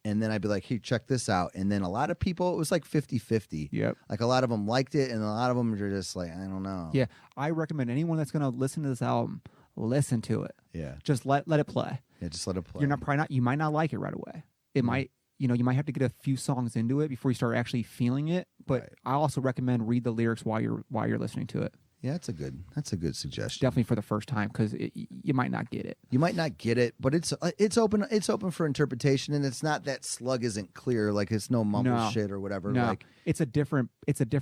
and then I'd be like, hey, check this out. And then a lot of people, it was like 50-50. Yep. Like a lot of them liked it, and a lot of them are just like, I don't know. Yeah, I recommend anyone that's going to listen to this album, listen to it. Yeah. Just let it play. Yeah, just let it play. You're not probably not. You might not like it right away. It might. You might have to get a few songs into it before you start actually feeling it. But Right. I also recommend read the lyrics while you're listening to it. Yeah, that's a good suggestion. Definitely for the first time, because you might not get it. You might not get it, but it's open for interpretation, and it's not that Slug isn't clear, like it's no mumble No. shit or whatever. No, Like, it's a different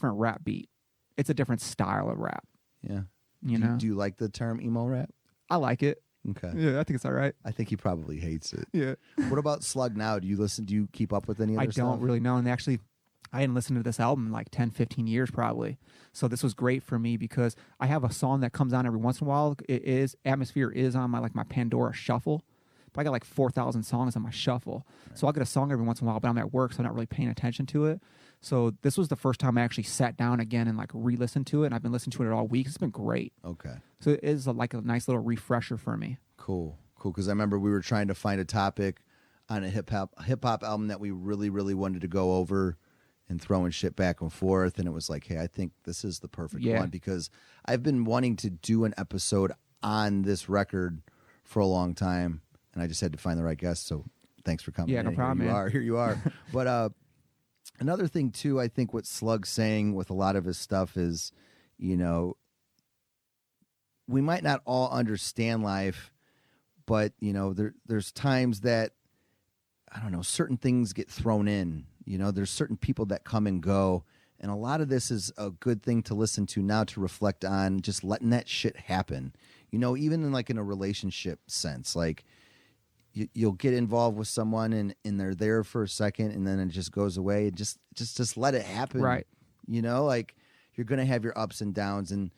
rap beat. It's a different style of rap. yeah. You know, Do you like the term emo rap? I like it. Okay. Yeah, I think it's all right. I think he probably hates it. Yeah, What about Slug now? Do you keep up with any other I stuff? don't really know. And actually, I hadn't listened to this album in like 10, 15 years probably. So this was great for me because I have a song that comes on every once in a while. Atmosphere is on my Pandora shuffle. But I got like 4,000 songs on my shuffle. Right. So I'll get a song every once in a while, but I'm at work, so I'm not really paying attention to it. So this was the first time I actually sat down again and like re-listened to it. And I've been listening to it all week. It's been great. Okay. So it is like a nice little refresher for me. Cool. Because I remember we were trying to find a topic on a hip hop album that we really, really wanted to go over and throwing shit back and forth. And it was like, hey, I think this is the perfect one, because I've been wanting to do an episode on this record for a long time, and I just had to find the right guest. So thanks for coming. Yeah, no problem, man. Here you are. But another thing too, I think what Slug's saying with a lot of his stuff is, we might not all understand life, but there's times that, I don't know, certain things get thrown in. There's certain people that come and go, and a lot of this is a good thing to listen to now, to reflect on just letting that shit happen. Even in a relationship sense, like you'll get involved with someone and they're there for a second and then it just goes away. Just let it happen. Right. Like you're going to have your ups and downs, and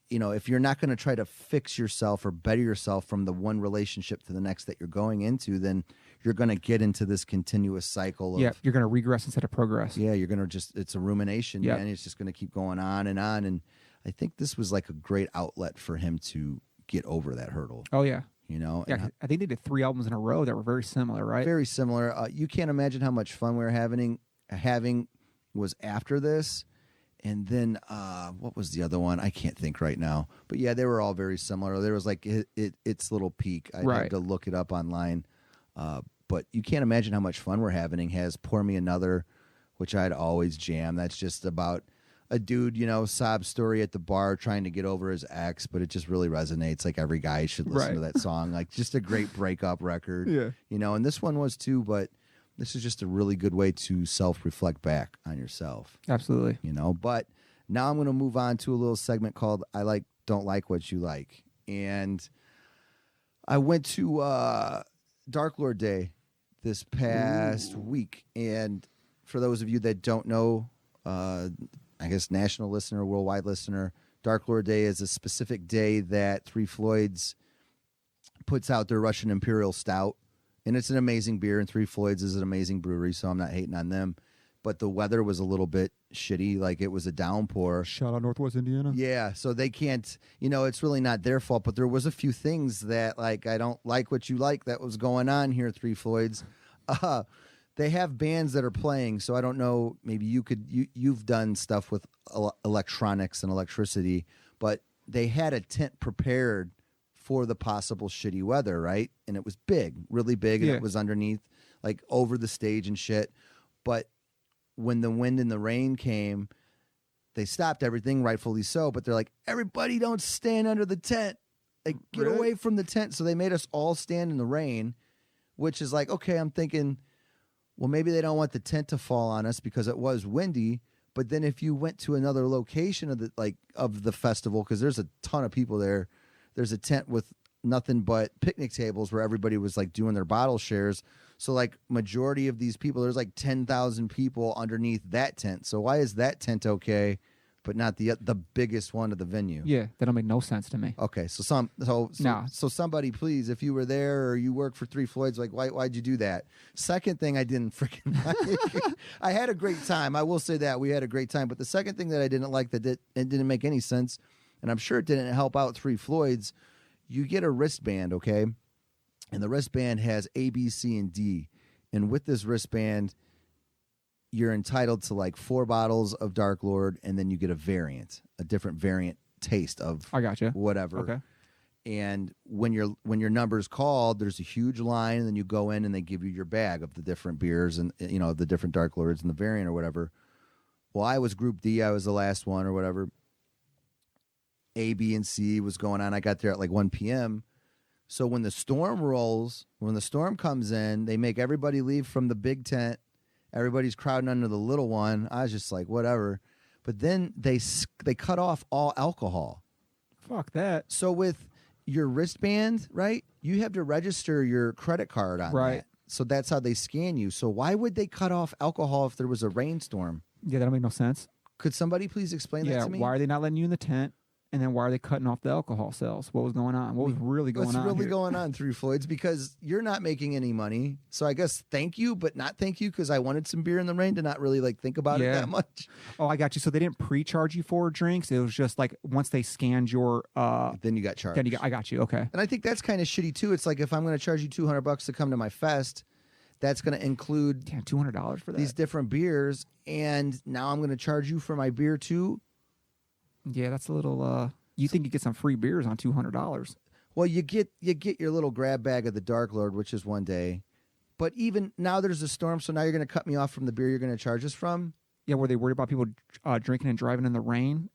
if you're not going to try to fix yourself or better yourself from the one relationship to the next that you're going into, then you're going to get into this continuous cycle of, you're going to regress instead of progress. Yeah, you're going to it's a rumination, man. It's just going to keep going on. And I think this was like a great outlet for him to get over that hurdle. Oh, yeah. Yeah, I think they did 3 albums in a row that were very similar, right? Very similar. You can't imagine how much fun we were having was after this. And then what was the other one? I can't think right now. But yeah, they were all very similar. There was like its little peak. I had to look it up online. But you can't imagine how much fun we're having. Has Pour Me Another, which I'd always jam. That's just about a dude, sob story at the bar trying to get over his ex, but it just really resonates. Like every guy should listen to that song. Like just a great breakup record. Yeah. And this one was too, but this is just a really good way to self-reflect back on yourself. Absolutely. But now I'm going to move on to a little segment called I Don't Like What You Like. And I went to Dark Lord Day this past week. And for those of you that don't know, I guess national listener, worldwide listener, Dark Lord Day is a specific day that Three Floyds puts out their Russian Imperial Stout. And it's an amazing beer, and Three Floyds is an amazing brewery, so I'm not hating on them. But the weather was a little bit shitty, like it was a downpour. Shout out Northwest Indiana. Yeah, so they can't, it's really not their fault, but there was a few things that, like, I don't like what you like that was going on here at Three Floyds. They have bands that are playing, so I don't know, maybe you've done stuff with electronics and electricity, but they had a tent prepared for the possible shitty weather, right? And it was big, really big, and it was underneath, like over the stage and shit. But when the wind and the rain came, they stopped everything, rightfully so. But they're like, everybody don't stand under the tent. Like, get away from the tent. So they made us all stand in the rain, which is like, okay, I'm thinking, well, maybe they don't want the tent to fall on us because it was windy. But then if you went to another location of the festival, because there's a ton of people there, there's a tent with nothing but picnic tables where everybody was like doing their bottle shares. So like majority of these people, there's like 10,000 people underneath that tent. So why is that tent okay, but not the biggest one of the venue? Yeah, that don't make no sense to me. Okay, so somebody, please, if you were there or you work for Three Floyds, like why'd you do that? Second thing I didn't freaking like. I had a great time. I will say that we had a great time. But the second thing that I didn't like it didn't make any sense, and I'm sure it didn't help out Three Floyds. You get a wristband, okay, and the wristband has A, B, C, and D, and with this wristband, you're entitled to like 4 bottles of Dark Lord, and then you get a different variant taste of I gotcha. whatever. Okay. And when your number's called, there's a huge line, and then you go in and they give you your bag of the different beers and the different Dark Lords and the variant or whatever. Well, I was Group D, I was the last one or whatever. A, B, and C was going on. I got there at like 1 p.m. So when the storm comes in, they make everybody leave from the big tent. Everybody's crowding under the little one. I was just like, whatever. But then they cut off all alcohol. Fuck that. So with your wristband, right, you have to register your credit card on Right. that. So that's how they scan you. So why would they cut off alcohol if there was a rainstorm? Yeah, that don't make no sense. Could somebody please explain that Yeah, to me? why are they not letting you in the tent? And then why are they cutting off the alcohol sales? What was going on? What was really going What's on? really here? going on, Three Floyds? Because you're not making any money. So I guess thank you, but not thank you, because I wanted some beer in the rain to not really like think about it Yeah. that much. Oh, I got you. So they didn't pre-charge you for drinks. It was just like once they scanned your Then you got charged. I got you. Okay. And I think that's kind of shitty too. It's like if I'm going to charge you $200 to come to my fest, that's going to include Damn, $200 for that. these different beers, and now I'm going to charge you for my beer too. Yeah, that's a little. You think you get some free beers on $200? Well, you get your little grab bag of the Dark Lord, which is one day. But even now there's a storm, so now you're going to cut me off from the beer you're going to charge us from? Yeah, were they worried about people drinking and driving in the rain?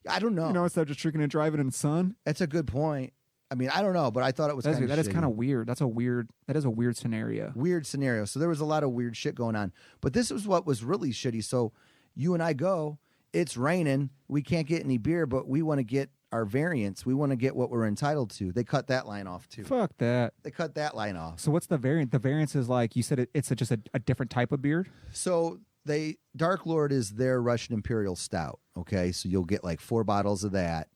I don't know. You know, instead of just drinking and driving in the sun. That's a good point. I mean, I don't know, but I thought it was kind of That is kind of weird. That is a weird scenario. weird scenario. So there was a lot of weird shit going on. But this was what was really shitty. So you and I go, it's raining, we can't get any beer, but we want to get our variants. We want to get what we're entitled to. They cut that line off too. Fuck that. They cut that line off. So what's the variant? The variance is like you said. It's just a different type of beer. So Dark Lord is their Russian Imperial Stout. Okay, so you'll get like 4 bottles of that,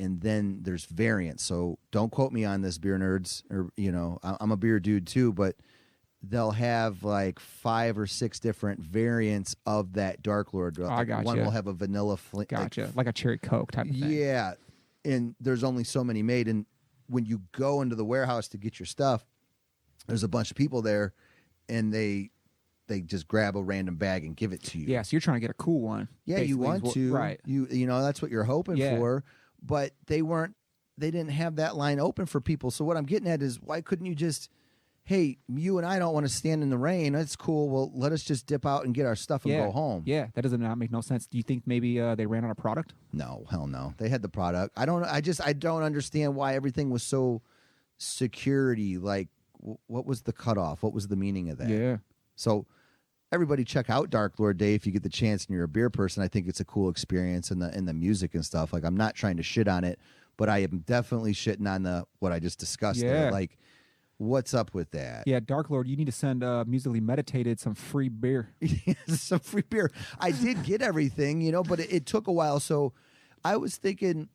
and then there's variants. So don't quote me on this, beer nerds, or I'm a beer dude too, but they'll have like 5 or 6 different variants of that Dark Lord. I gotcha. One will have a vanilla Gotcha. Like a cherry Coke type of thing. Yeah, and there's only so many made, and when you go into the warehouse to get your stuff, there's a bunch of people there, and they just grab a random bag and give it to you. Yeah, so you're trying to get a cool one. Yeah, you basically, want to. right? You know that's what you're hoping Yeah. for, but they didn't have that line open for people. So what I'm getting at is, why couldn't you just, hey, you and I don't want to stand in the rain. That's cool. Well, let us just dip out and get our stuff and go home. Yeah, that does not make no sense. Do you think maybe they ran out of product? No, hell no. They had the product. I don't understand why everything was so security. Like, what was the cutoff? What was the meaning of that? Yeah. So everybody check out Dark Lord Day if you get the chance and you're a beer person. I think it's a cool experience in the music and stuff. Like, I'm not trying to shit on it, but I am definitely shitting on what I just discussed there. Yeah. Like, what's up with that? Yeah, Dark Lord, you need to send Musically Meditated some free beer. Some free beer. I did get everything, but it took a while. So I was thinking,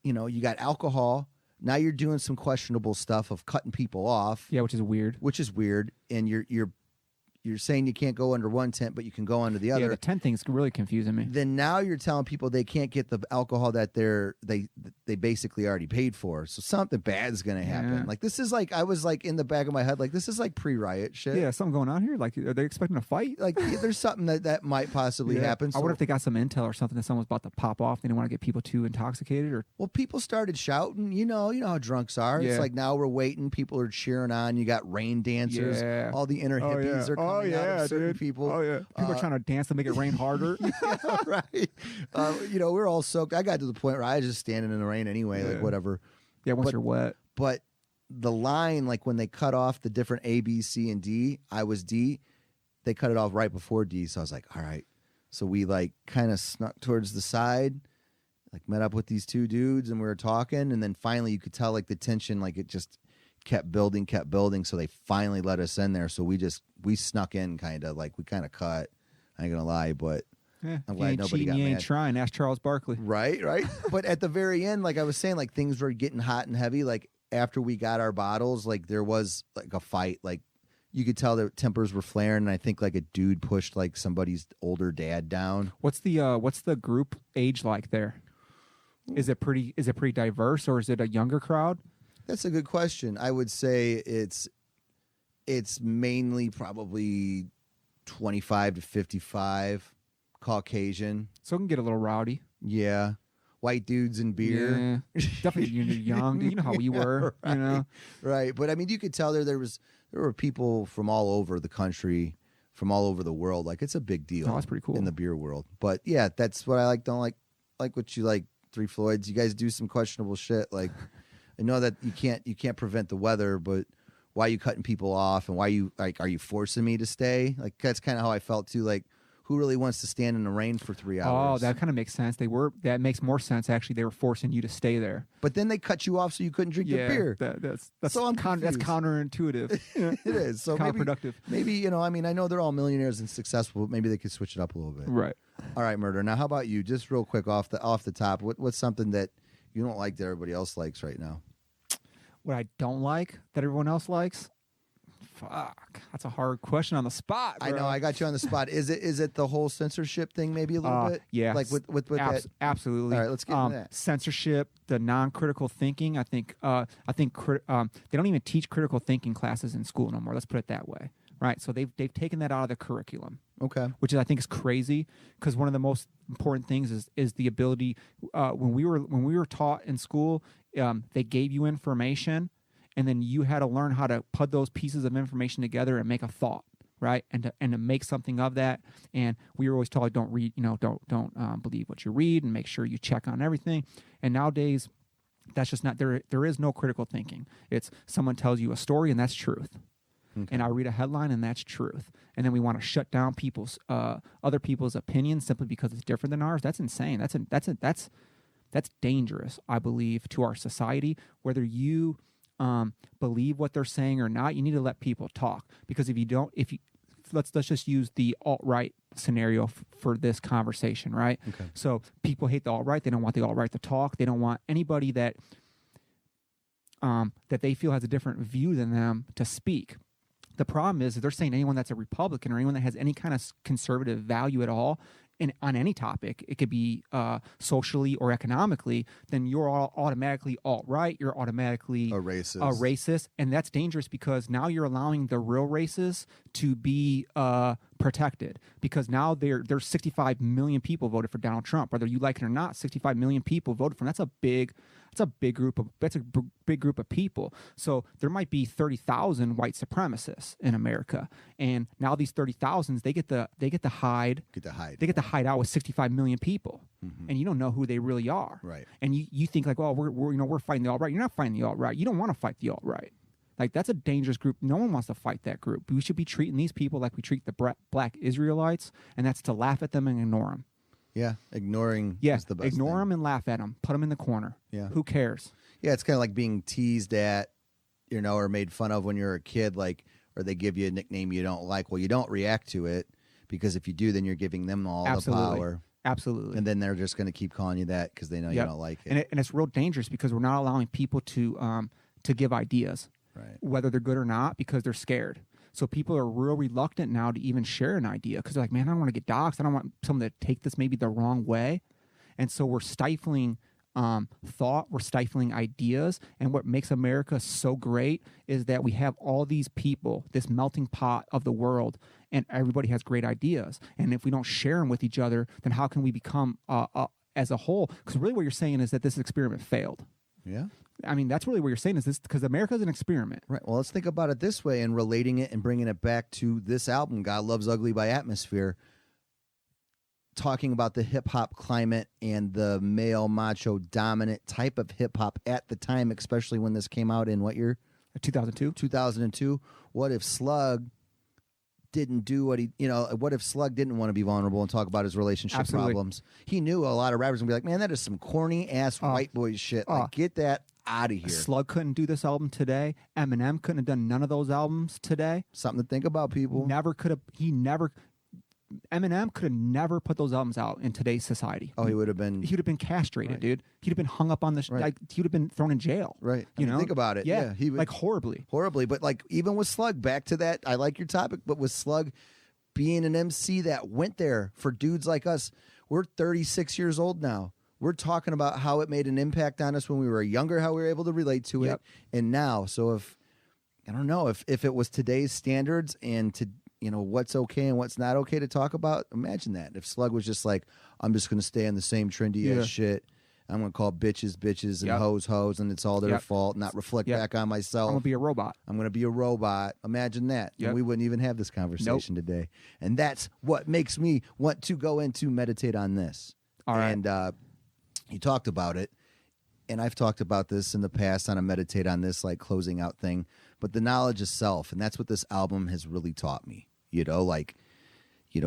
you got alcohol. Now you're doing some questionable stuff of cutting people off. Yeah, which is weird. And you're saying you can't go under one tent, but you can go under the other. Yeah, the tent thing's really confusing me. Then now you're telling people they can't get the alcohol that they basically already paid for. So something bad is going to happen. Yeah. Like, this is like, I was like in the back of my head, like, this is like pre-riot shit. Yeah, something going on here. Like, are they expecting a fight? Like, there's something that might possibly happen. I wonder if they got some intel or something that someone's about to pop off. They didn't want to get people too intoxicated, or Well, people started shouting. You know how drunks are. Yeah. It's like, now we're waiting. People are cheering on. You got rain dancers. Yeah. All the inner hippies are coming out of certain people. Oh yeah, people are trying to dance to make it rain harder. Right. We're all soaked. I got to the point where I was just standing in the rain anyway, like whatever. Yeah, once But- you're wet. But the line, like when they cut off the different A, B, C, and D, I was D. They cut it off right before D. So I was like, all right. So we like kind of snuck towards the side. like met up with these two dudes and we were talking, and then finally you could tell like the tension, like it just kept building. So they finally let us in there. So we snuck in kind of like we kind of cut. I ain't gonna lie, but Yeah, I'm you glad ain't nobody cheating, got you mad. ain't trying. Ask Charles Barkley. Right. But at the very end, like I was saying, like things were getting hot and heavy. Like after we got our bottles, like there was like a fight. Like you could tell the tempers were flaring, and I think like a dude pushed like somebody's older dad down. What's the group age like there? Is it pretty diverse, or is it a younger crowd? That's a good question. I would say it's mainly probably 25 to 55, Caucasian. So it can get a little rowdy. Yeah. White dudes and beer. Yeah. Definitely you're young. You know how we were, Right. you know? Right. But I mean, you could tell there were people from all over the country, from all over the world. Like it's a big deal. Oh, that's pretty cool. In the beer world. But yeah, that's what I like. Don't like what you like, Three Floyds. You guys do some questionable shit. Like I know that you can't prevent the weather, but why are you cutting people off, and why are you forcing me to stay? Like that's kind of how I felt too. Like who really wants to stand in the rain for 3 hours? Oh, that kind of makes sense. That makes more sense actually. They were forcing you to stay there. But then they cut you off so you couldn't drink the beer. That's So I'm that's confused. counterintuitive. It is. So counterproductive. Maybe I mean I know they're all millionaires and successful, but maybe they could switch it up a little bit. Right. All right, Murder. Now how about you? Just real quick off the top, what's something that you don't like that everybody else likes right now? What I don't like that everyone else likes? Fuck. That's a hard question on the spot, bro. I know I got you on the spot. Is it the whole censorship thing maybe a little bit? Yeah. Like with that. Absolutely. All right, let's get into that. Censorship, the non-critical thinking. I think they don't even teach critical thinking classes in school no more. Let's put it that way. Right. So they've taken that out of the curriculum. Okay. Which I think is crazy, because one of the most important things is the ability. When we were taught in school, they gave you information, and then you had to learn how to put those pieces of information together and make a thought, right? And to make something of that. And we were always told, don't read, don't believe what you read, and make sure you check on everything. And nowadays, that's just not there. There is no critical thinking. It's someone tells you a story, and that's truth. Okay. And I read a headline, and that's truth. And then we want to shut down other people's opinions simply because it's different than ours. That's insane. That's dangerous, I believe, to our society. Whether you believe what they're saying or not, you need to let people talk. Because if you don't, let's just use the alt-right scenario for this conversation, right? Okay. So people hate the alt-right. They don't want the alt-right to talk. They don't want anybody that they feel has a different view than them to speak. The problem is that they're saying anyone that's a Republican or anyone that has any kind of conservative value at all on any topic, it could be socially or economically, then you're all automatically alt-right, you're automatically a racist. And that's dangerous, because now you're allowing the real races to be protected, because now there's 65 million people voted for Donald Trump. Whether you like it or not, 65 million people voted for him. That's a big group of people. So there might be 30,000 white supremacists in America, and now these 30,000s they get to hide out with 65 million people, and you don't know who they really are. Right. And you think like, well, we're fighting the alt-right. You're not fighting the alt-right. You don't want to fight the alt-right. Like, that's a dangerous group. No one wants to fight that group. We should be treating these people like we treat the black Israelites, and that's to laugh at them and ignore them. Yeah, ignoring is the best ignore thing. them and laugh at them. Put them in the corner. Yeah. Who cares? Yeah, it's kind of like being teased at, or made fun of when you're a kid, like, or they give you a nickname you don't like. Well, you don't react to it, because if you do, then you're giving them all the power. Absolutely. And then they're just going to keep calling you that because they know you don't like it. And it's real dangerous, because we're not allowing people to give ideas, right, whether they're good or not, because they're scared. So people are real reluctant now to even share an idea, because they're like, man, I don't want to get doxxed. I don't want someone to take this maybe the wrong way. And so we're stifling thought, we're stifling ideas. And what makes America so great is that we have all these people, this melting pot of the world, and everybody has great ideas. And if we don't share them with each other, then how can we become as a whole? Because really what you're saying is that this experiment failed. Yeah. I mean, that's really what you're saying, is this because America's an experiment. Right. Well, let's think about it this way, and relating it and bringing it back to this album, God Loves Ugly by Atmosphere, talking about the hip-hop climate and the male macho dominant type of hip-hop at the time, especially when this came out in what year? 2002. 2002. What if Slug didn't do what he, what if Slug didn't want to be vulnerable and talk about his relationship Absolutely. problems? He knew a lot of rappers would be like, man, that is some corny ass white boy shit. Like, get that out of here. Slug couldn't do this album today. Eminem couldn't have done none of those albums today. Something to think about, people. Eminem could have never put those albums out in today's society. Oh, he would have been. He would have been castrated, Right. dude. He'd have been hung up on the. Right. Like he would have been thrown in jail. Right. You know. Think about it. Yeah. He would, like horribly. horribly. But like even with Slug, back to that. I like your topic, but with Slug being an MC that went there for dudes like us, we're 36 years old now. We're talking about how it made an impact on us when we were younger, how we were able to relate to it, Yep. and now. So if I don't know if it was today's standards and to what's okay and what's not okay to talk about. Imagine that if Slug was just like, I'm just going to stay on the same trendy ass shit. I'm going to call bitches bitches and Yep. hoes, and it's all their Yep. fault. Not reflect Yep. back on myself. I'm gonna be a robot. I'm going to be a robot. Imagine that. Yep. And we wouldn't even have this conversation today. And that's what makes me want to go into meditate on this. All right. And you talked about it. And I've talked about this in the past on a meditate on this, like closing out thing. But the knowledge of self. And that's what this album has really taught me.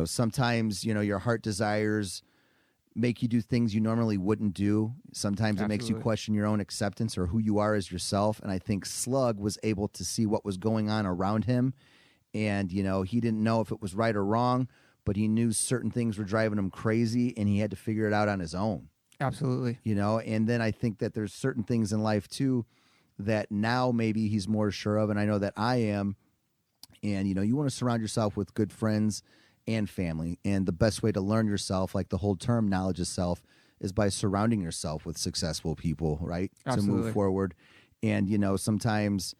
Sometimes, your heart desires make you do things you normally wouldn't do. Sometimes it makes you Absolutely. question your own acceptance or who you are as yourself. And I think Slug was able to see what was going on around him. And, he didn't know if it was right or wrong, but he knew certain things were driving him crazy and he had to figure it out on his own. Absolutely. And then I think that there's certain things in life too that now maybe he's more sure of. And I know that I am. And, you want to surround yourself with good friends and family. And the best way to learn yourself, like the whole term knowledge of self, is by surrounding yourself with successful people, right? Absolutely. To move forward. And, sometimes,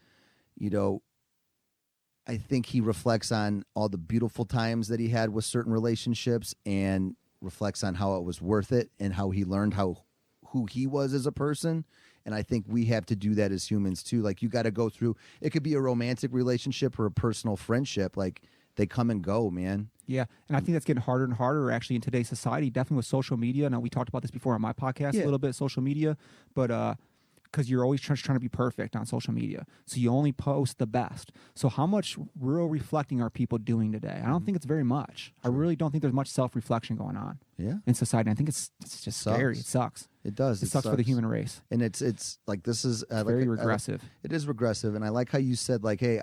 I think he reflects on all the beautiful times that he had with certain relationships and reflects on how it was worth it and how he learned who he was as a person. And I think we have to do that as humans too. Like you got to go through, it could be a romantic relationship or a personal friendship. Like they come and go, man. Yeah, and I think that's getting harder and harder actually in today's society, definitely with social media. Now, we talked about this before on my podcast a little bit, social media, but because you're always trying to be perfect on social media. So you only post the best. So how much real reflecting are people doing today? I don't think it's very much. I really don't think there's much self-reflection going on in society. I think it's just scary. It sucks. It does. It sucks for the human race. And it's like this is Very regressive. It is regressive. And I like how you said, like, hey,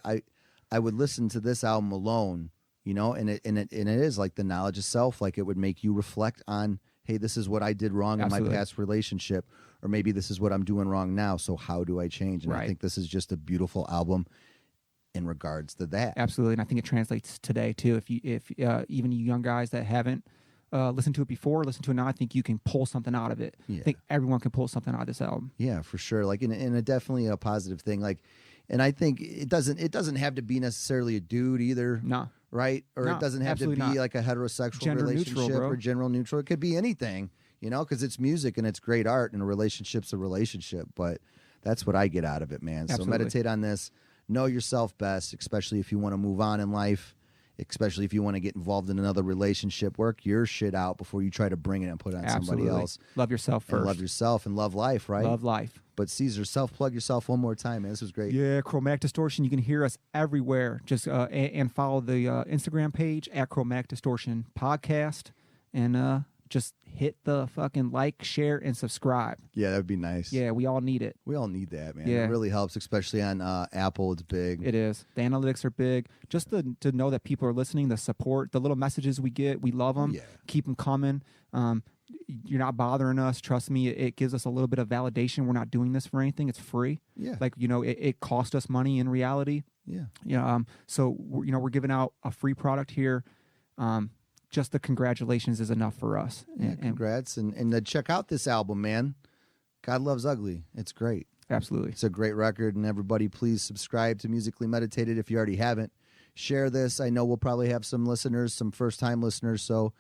I would listen to this album alone, and it is like the knowledge of self. Like it would make you reflect on, hey, this is what I did wrong in my past relationship, or maybe this is what I'm doing wrong now. So how do I change? And I think this is just a beautiful album in regards to that. Absolutely, and I think it translates today too. If even you young guys that haven't listened to it before, listen to it now, I think you can pull something out of it. Yeah. I think everyone can pull something out of this album. Yeah, for sure. Like in a definitely a positive thing. Like, and I think it doesn't have to be necessarily a dude either. No. Right? Or No, it doesn't have to be absolutely not. like a heterosexual Gender relationship neutral, bro. or general neutral. It could be anything, because it's music and it's great art and a relationship's a relationship. But that's what I get out of it, man. Absolutely. So meditate on this. Know yourself best, especially if you want to move on in life, especially if you want to get involved in another relationship. Work your shit out before you try to bring it and put it on somebody else. Love yourself And first. love yourself and love life, right? Love life. But Caesar, self-plug yourself one more time, man. This was great. Yeah, Chromatic Distortion. You can hear us everywhere. Just and follow the Instagram page at Chromatic Distortion Podcast, and just hit the fucking like, share, and subscribe. Yeah, that would be nice. Yeah, we all need it. We all need that, man. Yeah. It really helps, especially on Apple. It's big. It is. The analytics are big. Just to know that people are listening, the support, the little messages we get, we love them. Yeah. Keep them coming. You're not bothering us. Trust me, it gives us a little bit of validation. We're not doing this for anything. It's free. Yeah. Like, it cost us money in reality. Yeah. Yeah. So we're giving out a free product here. Just the congratulations is enough for us. Yeah, And congrats. And check out this album, man. God Loves Ugly. It's great. absolutely. It's a great record. And everybody, please subscribe to Musically Meditated if you already haven't. Share this. I know we'll probably have some listeners, some first-time listeners. So,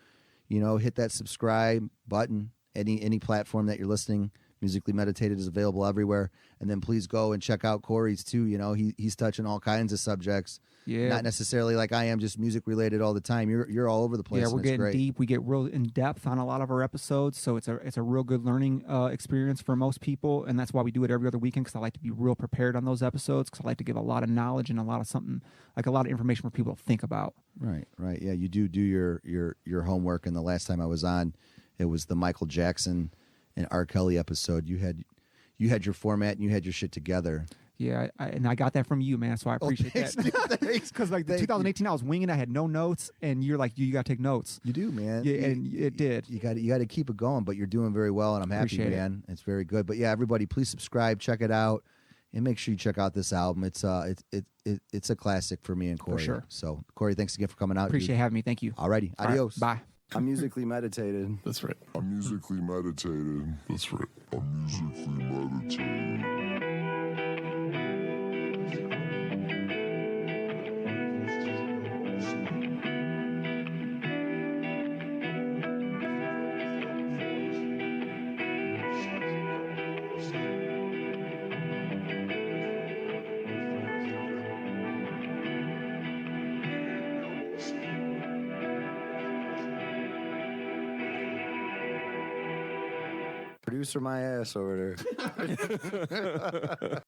hit that subscribe button, any platform that you're listening. Musically Meditated is available everywhere. And then please go and check out Cory's too. You know, he's touching all kinds of subjects. Yeah. Not necessarily like I am, just music related all the time. You're all over the place. Yeah, we're and it's getting great. deep. We get real in depth on a lot of our episodes, so it's a real good learning experience for most people, and that's why we do it every other weekend, because I like to be real prepared on those episodes, because I like to give a lot of knowledge and a lot of information for people to think about. Right. Yeah, you do your homework. And the last time I was on, it was the Michael Jackson and R. Kelly episode. You had your format and you had your shit together. Yeah, and I got that from you, man. So I appreciate that. Because like the 2018, I was winging. I had no notes, and you're like, you got to take notes. You do, man. Yeah, and it did. You got to keep it going, but you're doing very well, and I'm happy, Appreciate man. It's very good. But yeah, everybody, please subscribe, check it out, and make sure you check out this album. It's a classic for me and Cory. For sure. So Cory, thanks again for coming out. Appreciate having me. Thank you. Alrighty, All right, adios. bye. I'm musically meditated. That's right. I'm musically meditated. That's right. I'm musically meditated. Producer my ass over there.